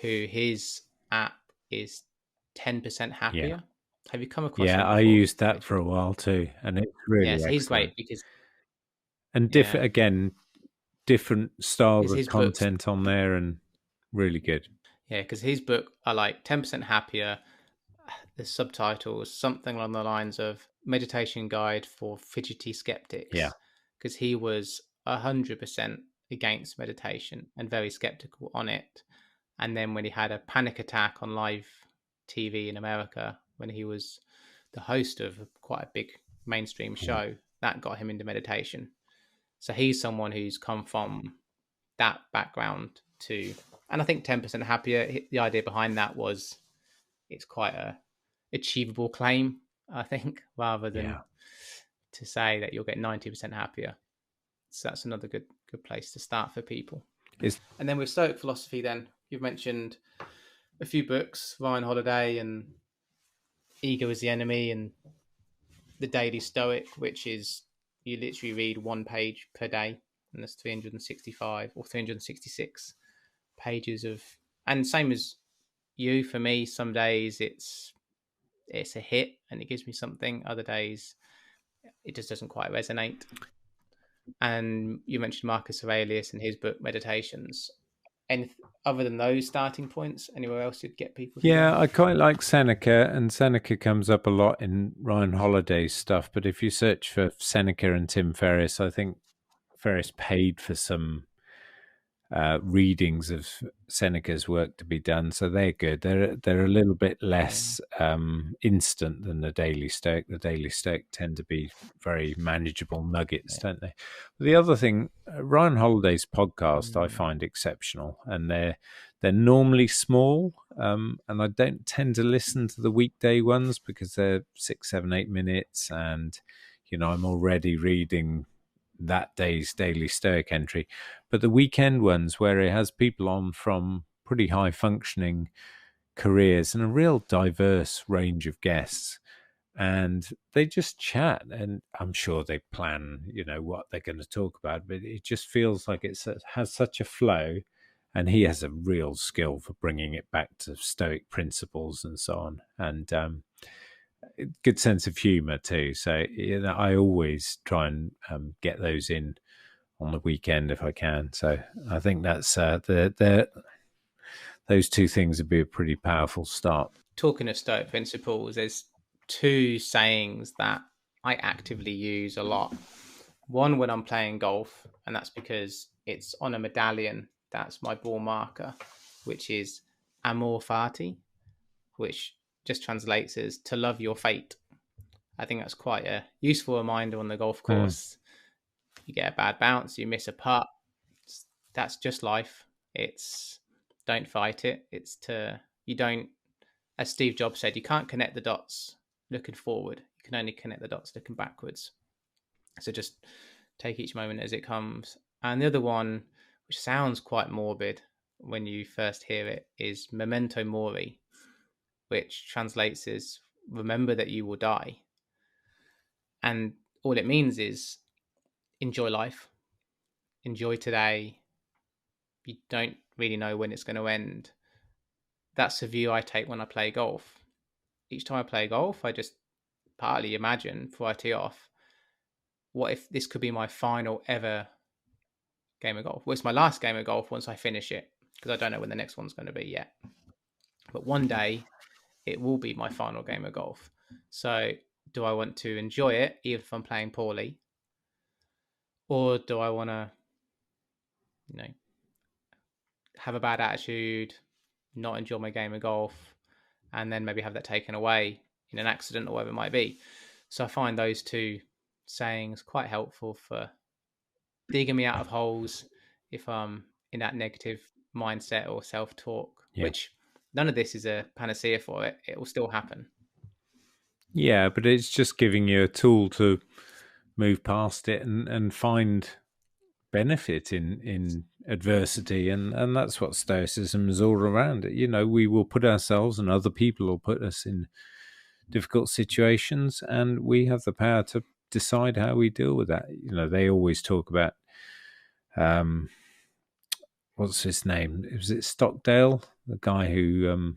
who his app is 10% Happier. Yeah. Have you come across him Yeah, before? I used that for a while too, and it's really excellent. He's great because again, different styles his of content on there, and really good. Yeah, because his book, I like 10% Happier. The subtitle is something along the lines of Meditation Guide for Fidgety Skeptics. Yeah. Because he was 100% against meditation and very skeptical on it. And then when he had a panic attack on live TV in America, when he was the host of quite a big mainstream show, that got him into meditation. So he's someone who's come from that background too. And I think 10% Happier, the idea behind that was it's quite a achievable claim, I think, rather than to say that you'll get 90% happier. So that's another good place to start for people. And then with Stoic philosophy, then you've mentioned a few books, Ryan Holiday and Ego is the Enemy and the Daily Stoic, which is you literally read one page per day, and there's 365 or 366 pages of, and same as you, for me, some days it's a hit and it gives me something. Other days it just doesn't quite resonate. And you mentioned Marcus Aurelius and his book Meditations. And other than those starting points, anywhere else you'd get people to go? Yeah, I quite like Seneca, and Seneca comes up a lot in Ryan Holiday's stuff. But if you search for Seneca and Tim Ferriss, I think Ferriss paid for some readings of Seneca's work to be done, so they're good. They're a little bit less instant than the Daily Stoic. The Daily Stoic tend to be very manageable nuggets, don't they? The other thing, Ryan Holiday's podcast, I find exceptional, and they're normally small, and I don't tend to listen to the weekday ones because they're 6, 7, 8 minutes, and I'm already reading that day's Daily Stoic entry. But the weekend ones, where it has people on from pretty high functioning careers and a real diverse range of guests, and they just chat, and I'm sure they plan what they're going to talk about, but it just feels like it has such a flow, and he has a real skill for bringing it back to Stoic principles and so on, and good sense of humor too. So I always try and get those in on the weekend if I can. So I think that's those two things would be a pretty powerful start. Talking of Stoic principles, there's two sayings that I actively use a lot. One when I'm playing golf, and that's because it's on a medallion. That's my ball marker, which is amor fati, which just translates as to love your fate. I think that's quite a useful reminder on the golf course. You get a bad bounce, you miss a putt. That's just life. It's don't fight it. It's to you don't, as Steve Jobs said, you can't connect the dots looking forward. You can only connect the dots looking backwards. So just take each moment as it comes. And the other one, which sounds quite morbid when you first hear it, is memento mori, which translates as remember that you will die. And all it means is enjoy life, enjoy today. You don't really know when it's going to end. That's the view I take when I play golf. Each time I play golf, I just partly imagine before I tee off, what if this could be my final ever game of golf? Well, it's my last game of golf once I finish it, because I don't know when the next one's going to be yet. But one day, it will be my final game of golf. So do I want to enjoy it, even if I'm playing poorly? Or do I want to, have a bad attitude, not enjoy my game of golf, and then maybe have that taken away in an accident or whatever it might be? So I find those two sayings quite helpful for digging me out of holes if I'm in that negative mindset or self-talk, which none of this is a panacea for it. It will still happen. Yeah, but it's just giving you a tool to move past it and find benefit in adversity, and that's what Stoicism is all around. We will put ourselves and other people will put us in difficult situations, and we have the power to decide how we deal with that. They always talk about what's his name? Was it Stockdale, the guy who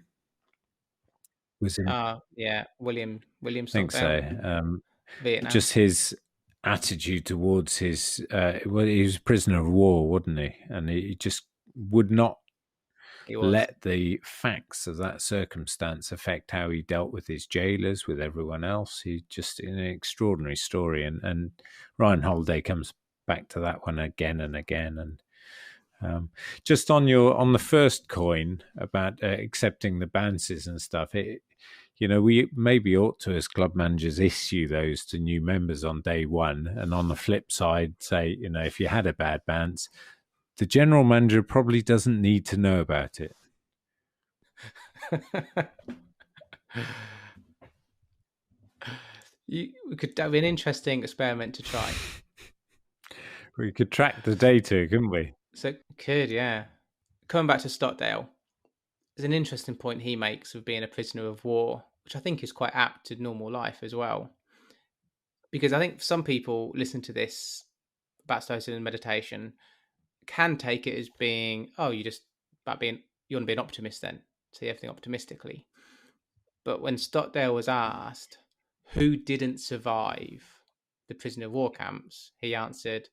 was in? William I think Stockdale, so. Vietnam. Just his attitude towards his well, he was a prisoner of war, wasn't he? And he just would not let the facts of that circumstance affect how he dealt with his jailers, with everyone else. He just an extraordinary story, and Ryan Holiday comes back to that one again and again. And just on the first coin about accepting the bounces and stuff, we maybe ought to, as club managers, issue those to new members on day one, and on the flip side, say, if you had a bad bounce, the general manager probably doesn't need to know about it. We could have an interesting experiment to try. We could track the data, couldn't we? So could, yeah. Coming back to Stockdale, there's an interesting point he makes of being a prisoner of war, which I think is quite apt to normal life as well. Because I think some people listen to this about Stoicism meditation can take it as being, oh, you want to be an optimist then, see everything optimistically. But when Stockdale was asked who didn't survive the prisoner of war camps, he answered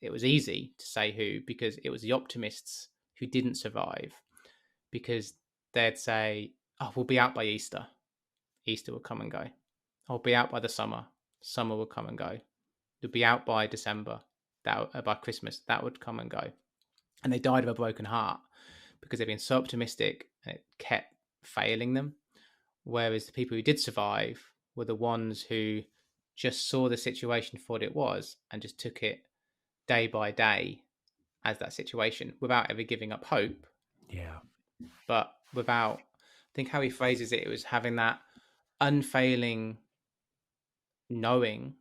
it was easy to say who, because it was the optimists who didn't survive, because they'd say, oh, we'll be out by Easter. Easter will come and go. I'll be out by the summer. Summer will come and go. They'll be out by December. By Christmas, that would come and go. And they died of a broken heart because they've been so optimistic and it kept failing them. Whereas the people who did survive were the ones who just saw the situation for what it was and just took it day by day as that situation without ever giving up hope. Yeah. But without, I think how he phrases it, it was having that unfailing knowing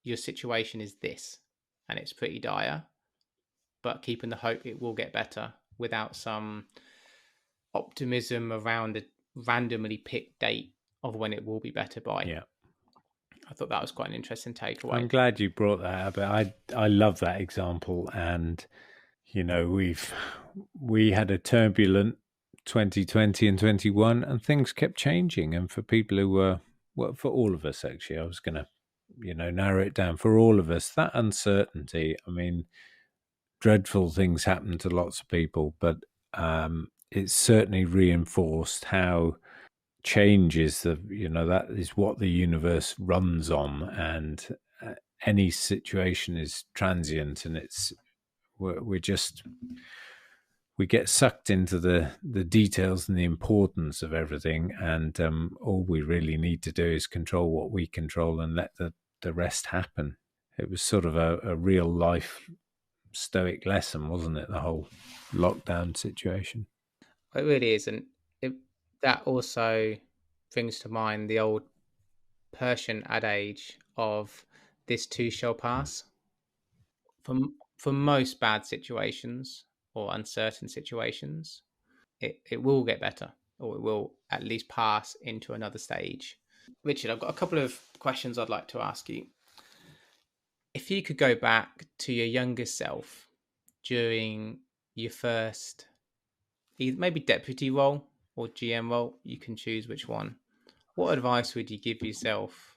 your situation is this and it's pretty dire, but keeping the hope it will get better without some optimism around a randomly picked date of when it will be better by. Yeah. I thought that was quite an interesting takeaway. I'm glad you brought that up. I love that example. And, you know, we had a turbulent 2020 and 21 and things kept changing. And for people who were, well, for all of us, actually, I was going to, narrow it down for all of us, that uncertainty. I mean, dreadful things happen to lots of people, but it's certainly reinforced how change is that is what the universe runs on, and any situation is transient, and we get sucked into the details and the importance of everything, and all we really need to do is control what we control and let the rest happen. It was sort of a real life Stoic lesson, wasn't it? The whole lockdown situation. It really is, and that also brings to mind the old Persian adage of "this too shall pass." For most bad situations or uncertain situations, it will get better, or it will at least pass into another stage. Richard, I've got a couple of questions I'd like to ask you. If you could go back to your younger self during your first, maybe deputy role or GM role, you can choose which one. What advice would you give yourself,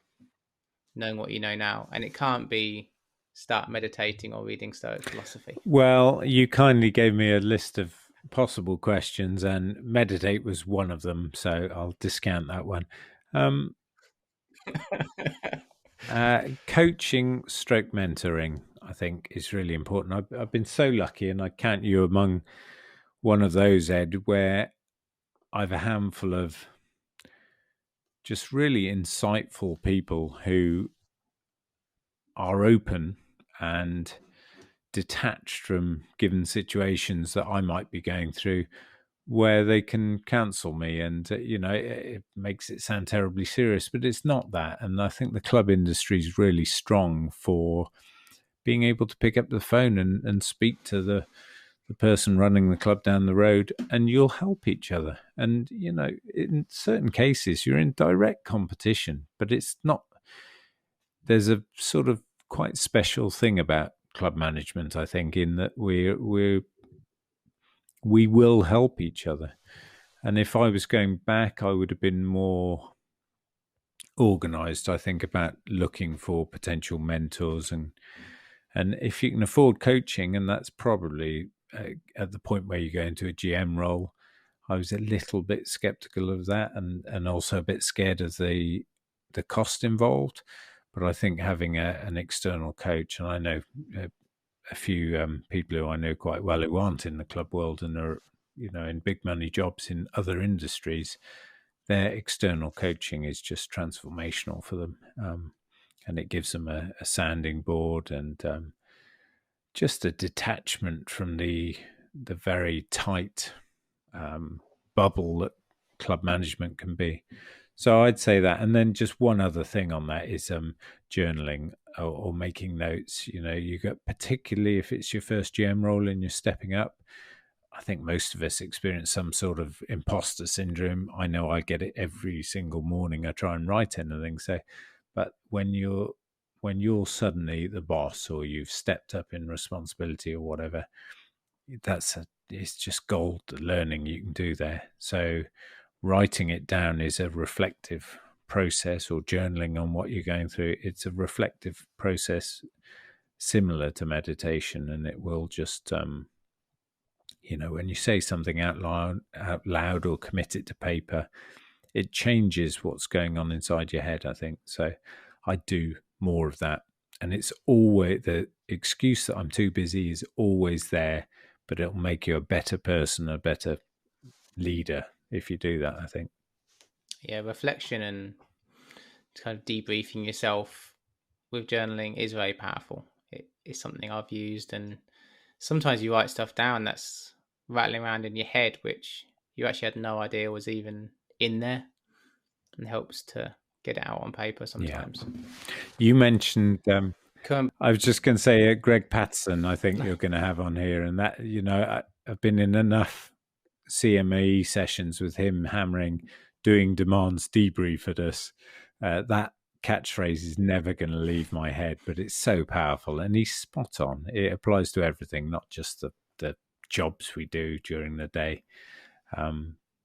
knowing what you know now? And it can't be start meditating or reading Stoic philosophy. Well, you kindly gave me a list of possible questions, and meditate was one of them, so I'll discount that one. Coaching stroke mentoring, I think, is really important. I've been so lucky, and I count you among one of those, Ed, where I've a handful of just really insightful people who are open and detached from given situations that I might be going through, where they can counsel me. And, it makes it sound terribly serious, but it's not that. And I think the club industry is really strong for being able to pick up the phone and speak to the person running the club down the road, and you'll help each other. And, in certain cases, you're in direct competition, but it's not. There's a sort of quite special thing about club management, I think, in that we will help each other. And if I was going back, I would have been more organized, I think, about looking for potential mentors. And if you can afford coaching, and that's probably at the point where you go into a GM role, I was a little bit skeptical of that, and also a bit scared of the cost involved. But I think having an external coach, and I know a few people who I know quite well who aren't in the club world and are, in big money jobs in other industries, their external coaching is just transformational for them. And it gives them a sounding board and just a detachment from the very tight bubble that club management can be. So I'd say that. And then just one other thing on that is journaling. or making notes. You get, particularly if it's your first GM role and you're stepping up. I think most of us experience some sort of imposter syndrome. I know I get it every single morning. I try and write anything. So, but when you're suddenly the boss, or you've stepped up in responsibility or whatever, it's just gold learning you can do there. So writing it down is a reflective process, or journaling on what you're going through. It's a reflective process similar to meditation, and it will just when you say something out loud or commit it to paper, it changes what's going on inside your head, I think. So I do more of that. And it's always, the excuse that I'm too busy is always there, but it'll make you a better person, a better leader if you do that, I think. Yeah, reflection and kind of debriefing yourself with journaling is very powerful. It is something I've used, and sometimes you write stuff down that's rattling around in your head, which you actually had no idea was even in there, and helps to get it out on paper sometimes. Yeah. You mentioned, I was just going to say, Greg Patterson, I think you're going to have on here. And that, I've been in enough CME sessions with him hammering, doing demands debrief at us. That catchphrase is never going to leave my head, but it's so powerful, and he's spot on. It applies to everything, not just the jobs we do during the day.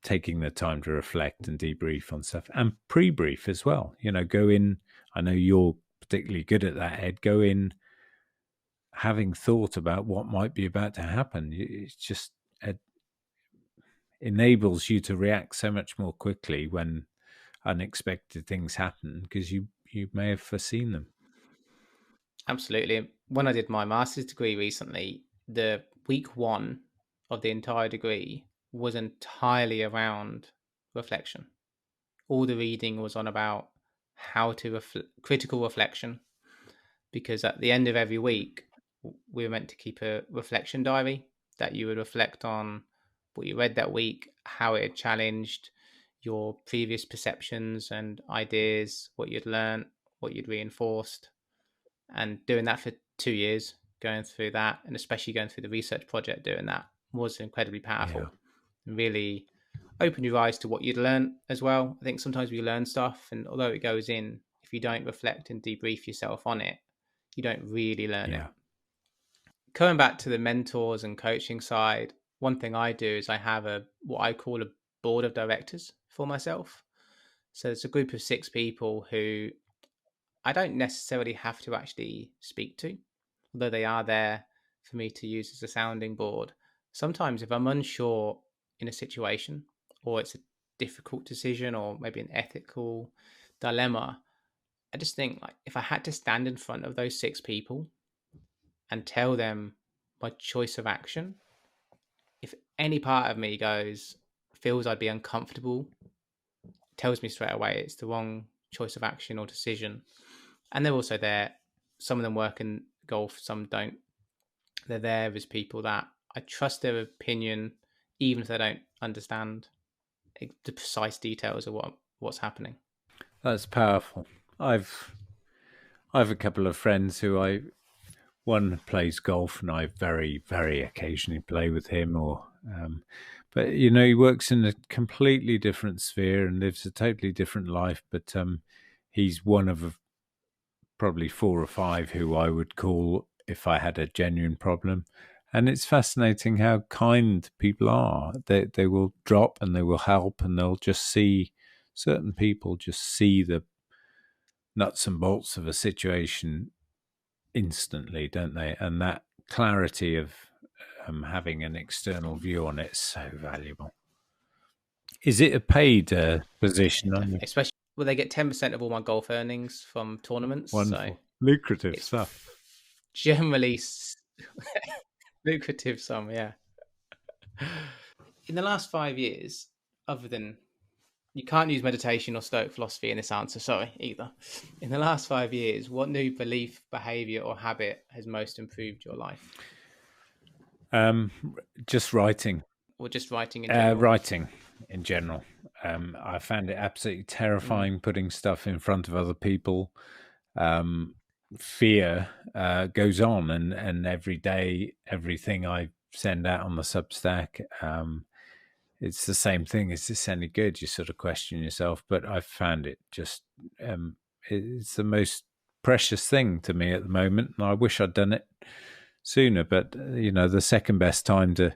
Taking the time to reflect and debrief on stuff, and pre-brief as well. Go in. I know you're particularly good at that, Ed. Go in having thought about what might be about to happen. It's just enables you to react so much more quickly when unexpected things happen, because you may have foreseen them. Absolutely. When I did my master's degree recently, the week one of the entire degree was entirely around reflection. All the reading was on about how to critical reflection, because at the end of every week, we were meant to keep a reflection diary that you would reflect on what you read that week, how it had challenged your previous perceptions and ideas, what you'd learned, what you'd reinforced. And doing that for 2 years, going through that, and especially going through the research project, doing that was incredibly powerful. Yeah. Really opened your eyes to what you'd learn as well. I think sometimes we learn stuff, and although it goes in, if you don't reflect and debrief yourself on it, you don't really learn it. Coming back to the mentors and coaching side, one thing I do is I have what I call a board of directors for myself. So it's a group of 6 people who I don't necessarily have to actually speak to, although they are there for me to use as a sounding board. Sometimes if I'm unsure in a situation, or it's a difficult decision, or maybe an ethical dilemma, I just think, like, if I had to stand in front of those 6 people and tell them my choice of action, if any part of me feels I'd be uncomfortable, tells me straight away it's the wrong choice of action or decision. And they're also there. Some of them work in golf, some don't. They're there as people that I trust their opinion, even if they don't understand the precise details of what's happening. That's powerful. I've a couple of friends who one plays golf, and I very, very occasionally play with him, but he works in a completely different sphere and lives a totally different life. But he's one of probably 4 or 5 who I would call if I had a genuine problem. And it's fascinating how kind people are. They will drop and they will help, and they'll just see, certain people just see the nuts and bolts of a situation instantly, don't they? And that clarity of having an external view on it is so valuable. Is it a paid position? Especially, well, they get 10% of all my golf earnings from tournaments. Wonderful. So lucrative stuff. Generally lucrative sum, yeah. In the last 5 years, other than, you can't use meditation or Stoic philosophy in this answer, sorry, either. In the last 5 years, what new belief, behavior, or habit has most improved your life? Just writing. Or just writing in general? Writing in general. I found it absolutely terrifying putting stuff in front of other people. fear goes on, and every day, everything I send out on the Substack, it's the same thing. Is this any good? You sort of question yourself, but I've found it just it's the most precious thing to me at the moment, and I wish I'd done it sooner. But the second best time to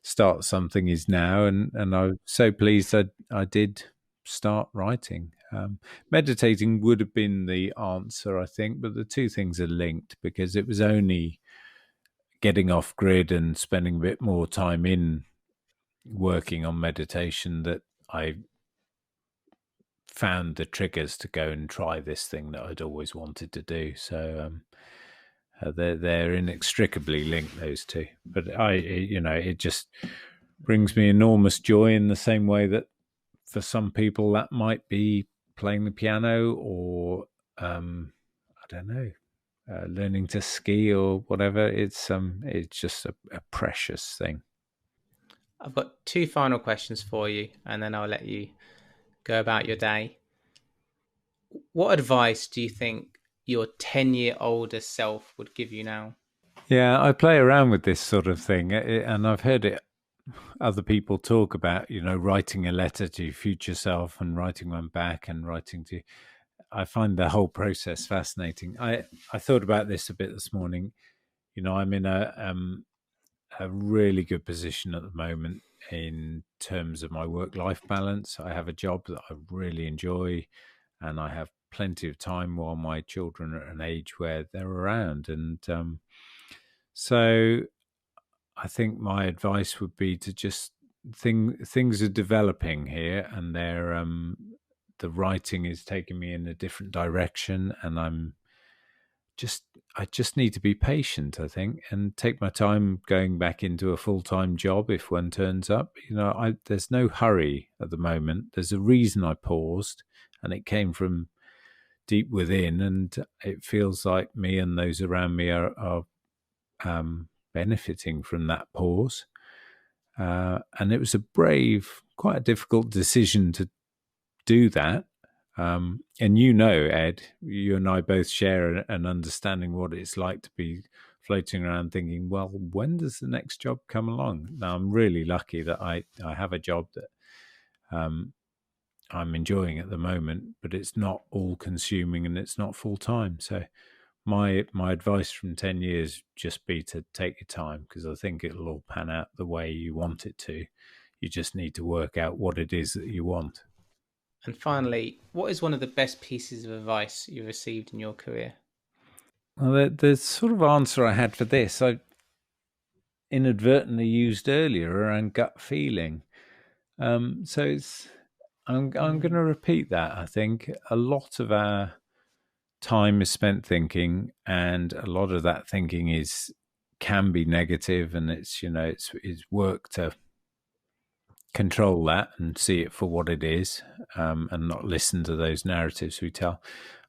start something is now, and I'm so pleased I did start writing. Meditating would have been the answer, I think, but the two things are linked, because it was only getting off grid and spending a bit more time in working on meditation that I found the triggers to go and try this thing that I'd always wanted to do. So they're inextricably linked, those two. But it just brings me enormous joy, in the same way that for some people that might be playing the piano, or I don't know, learning to ski or whatever. It's just a precious thing. I've got two final questions for you, and then I'll let you go about your day. What advice do you think your 10-year older self would give you now? Yeah, I play around with this sort of thing, and I've heard it other people talk about, writing a letter to your future self and writing one back and writing to. I find the whole process fascinating. I thought about this a bit this morning. I'm in a really good position at the moment in terms of my work-life balance. I have a job that I really enjoy, and I have plenty of time while my children are at an age where they're around. And so I think my advice would be to just things are developing here, and the writing is taking me in a different direction, and I just need to be patient, I think, and take my time going back into a full-time job if one turns up. There's no hurry at the moment. There's a reason I paused, and it came from deep within, and it feels like me and those around me are benefiting from that pause. And it was a brave, quite a difficult decision to do that. And Ed, you and I both share an understanding what it's like to be floating around thinking, well, when does the next job come along? Now, I'm really lucky that I have a job that I'm enjoying at the moment, but it's not all consuming and it's not full time. So my advice from 10 years just be to take your time, because I think it'll all pan out the way you want it to. You just need to work out what it is that you want. And finally, what is one of the best pieces of advice you've received in your career? Well, the sort of answer I had for this, I inadvertently used earlier around gut feeling. So I'm going to repeat that. I think a lot of our time is spent thinking, and a lot of that thinking can be negative, and it's work to control that and see it for what it is, and not listen to those narratives we tell.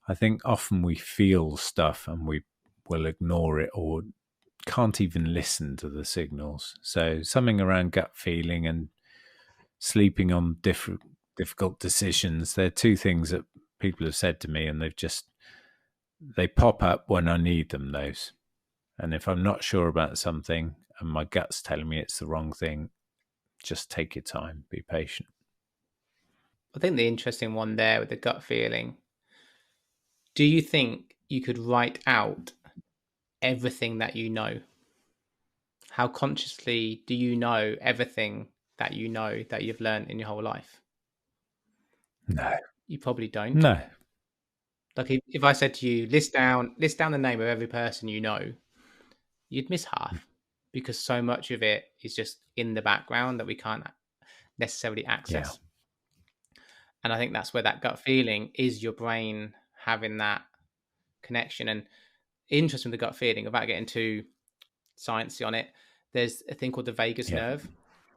I think often we feel stuff and we will ignore it, or can't even listen to the signals. So something around gut feeling and sleeping on difficult decisions, they're two things that people have said to me, and they pop up when I need them, those. And if I'm not sure about something and my gut's telling me it's the wrong thing, just take your time, be patient. I think the interesting one there with the gut feeling, do you think you could write out everything that you know? How consciously do you know everything that you know that you've learned in your whole life? No. You probably don't. No. Like if I said to you, list down the name of every person you know, you'd miss half, because so much of it is just in the background that we can't necessarily Yeah. access. And I think that's where that gut feeling is, your brain having that connection. And interesting with the gut feeling, without getting too sciencey on it, there's a thing called the vagus Yeah. nerve,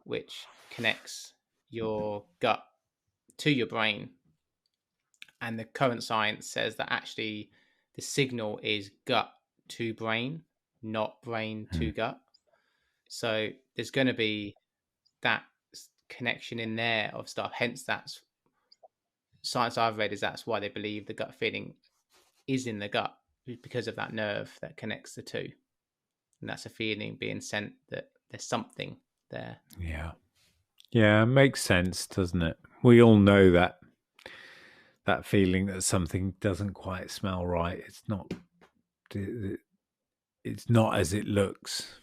which connects your gut to your brain. And the current science says that actually the signal is gut to brain, not brain to Mm. gut. So there's going to be that connection in there of stuff. Hence, that's science I've read is that's why they believe the gut feeling is in the gut, because of that nerve that connects the two. And that's a feeling being sent that there's something there. Yeah, it makes sense, doesn't it? We all know that feeling that something doesn't quite smell right. It's not as it looks.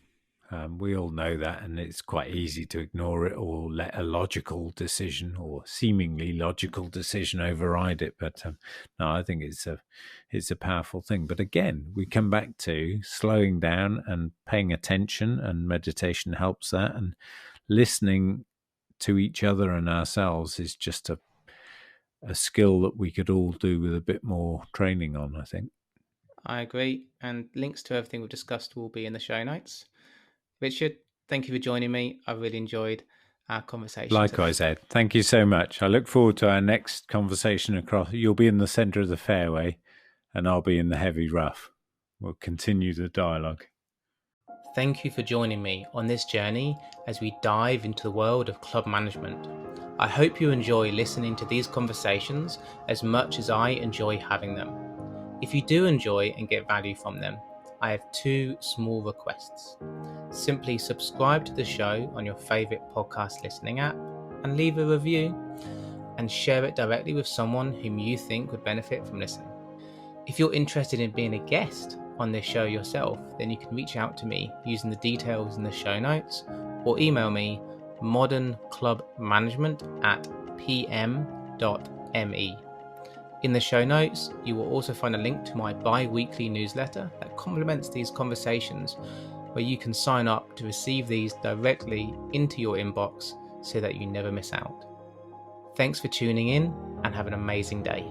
We all know that, and it's quite easy to ignore it or let a logical decision or seemingly logical decision override it. But no, I think it's a powerful thing. But again, we come back to slowing down and paying attention, and meditation helps that. And listening to each other and ourselves is just a skill that we could all do with a bit more training on, I think. I agree. And links to everything we've discussed will be in the show notes. Richard, thank you for joining me. I really enjoyed our conversation. Likewise, Ed. Thank you so much. I look forward to our next conversation across. You'll be in the centre of the fairway and I'll be in the heavy rough. We'll continue the dialogue. Thank you for joining me on this journey as we dive into the world of club management. I hope you enjoy listening to these conversations as much as I enjoy having them. If you do enjoy and get value from them, I have 2 small requests. Simply subscribe to the show on your favourite podcast listening app and leave a review, and share it directly with someone whom you think would benefit from listening. If you're interested in being a guest on this show yourself, then you can reach out to me using the details in the show notes, or email me modernclubmanagement@pm.me. In the show notes, you will also find a link to my bi-weekly newsletter that complements these conversations, where you can sign up to receive these directly into your inbox so that you never miss out. Thanks for tuning in, and have an amazing day.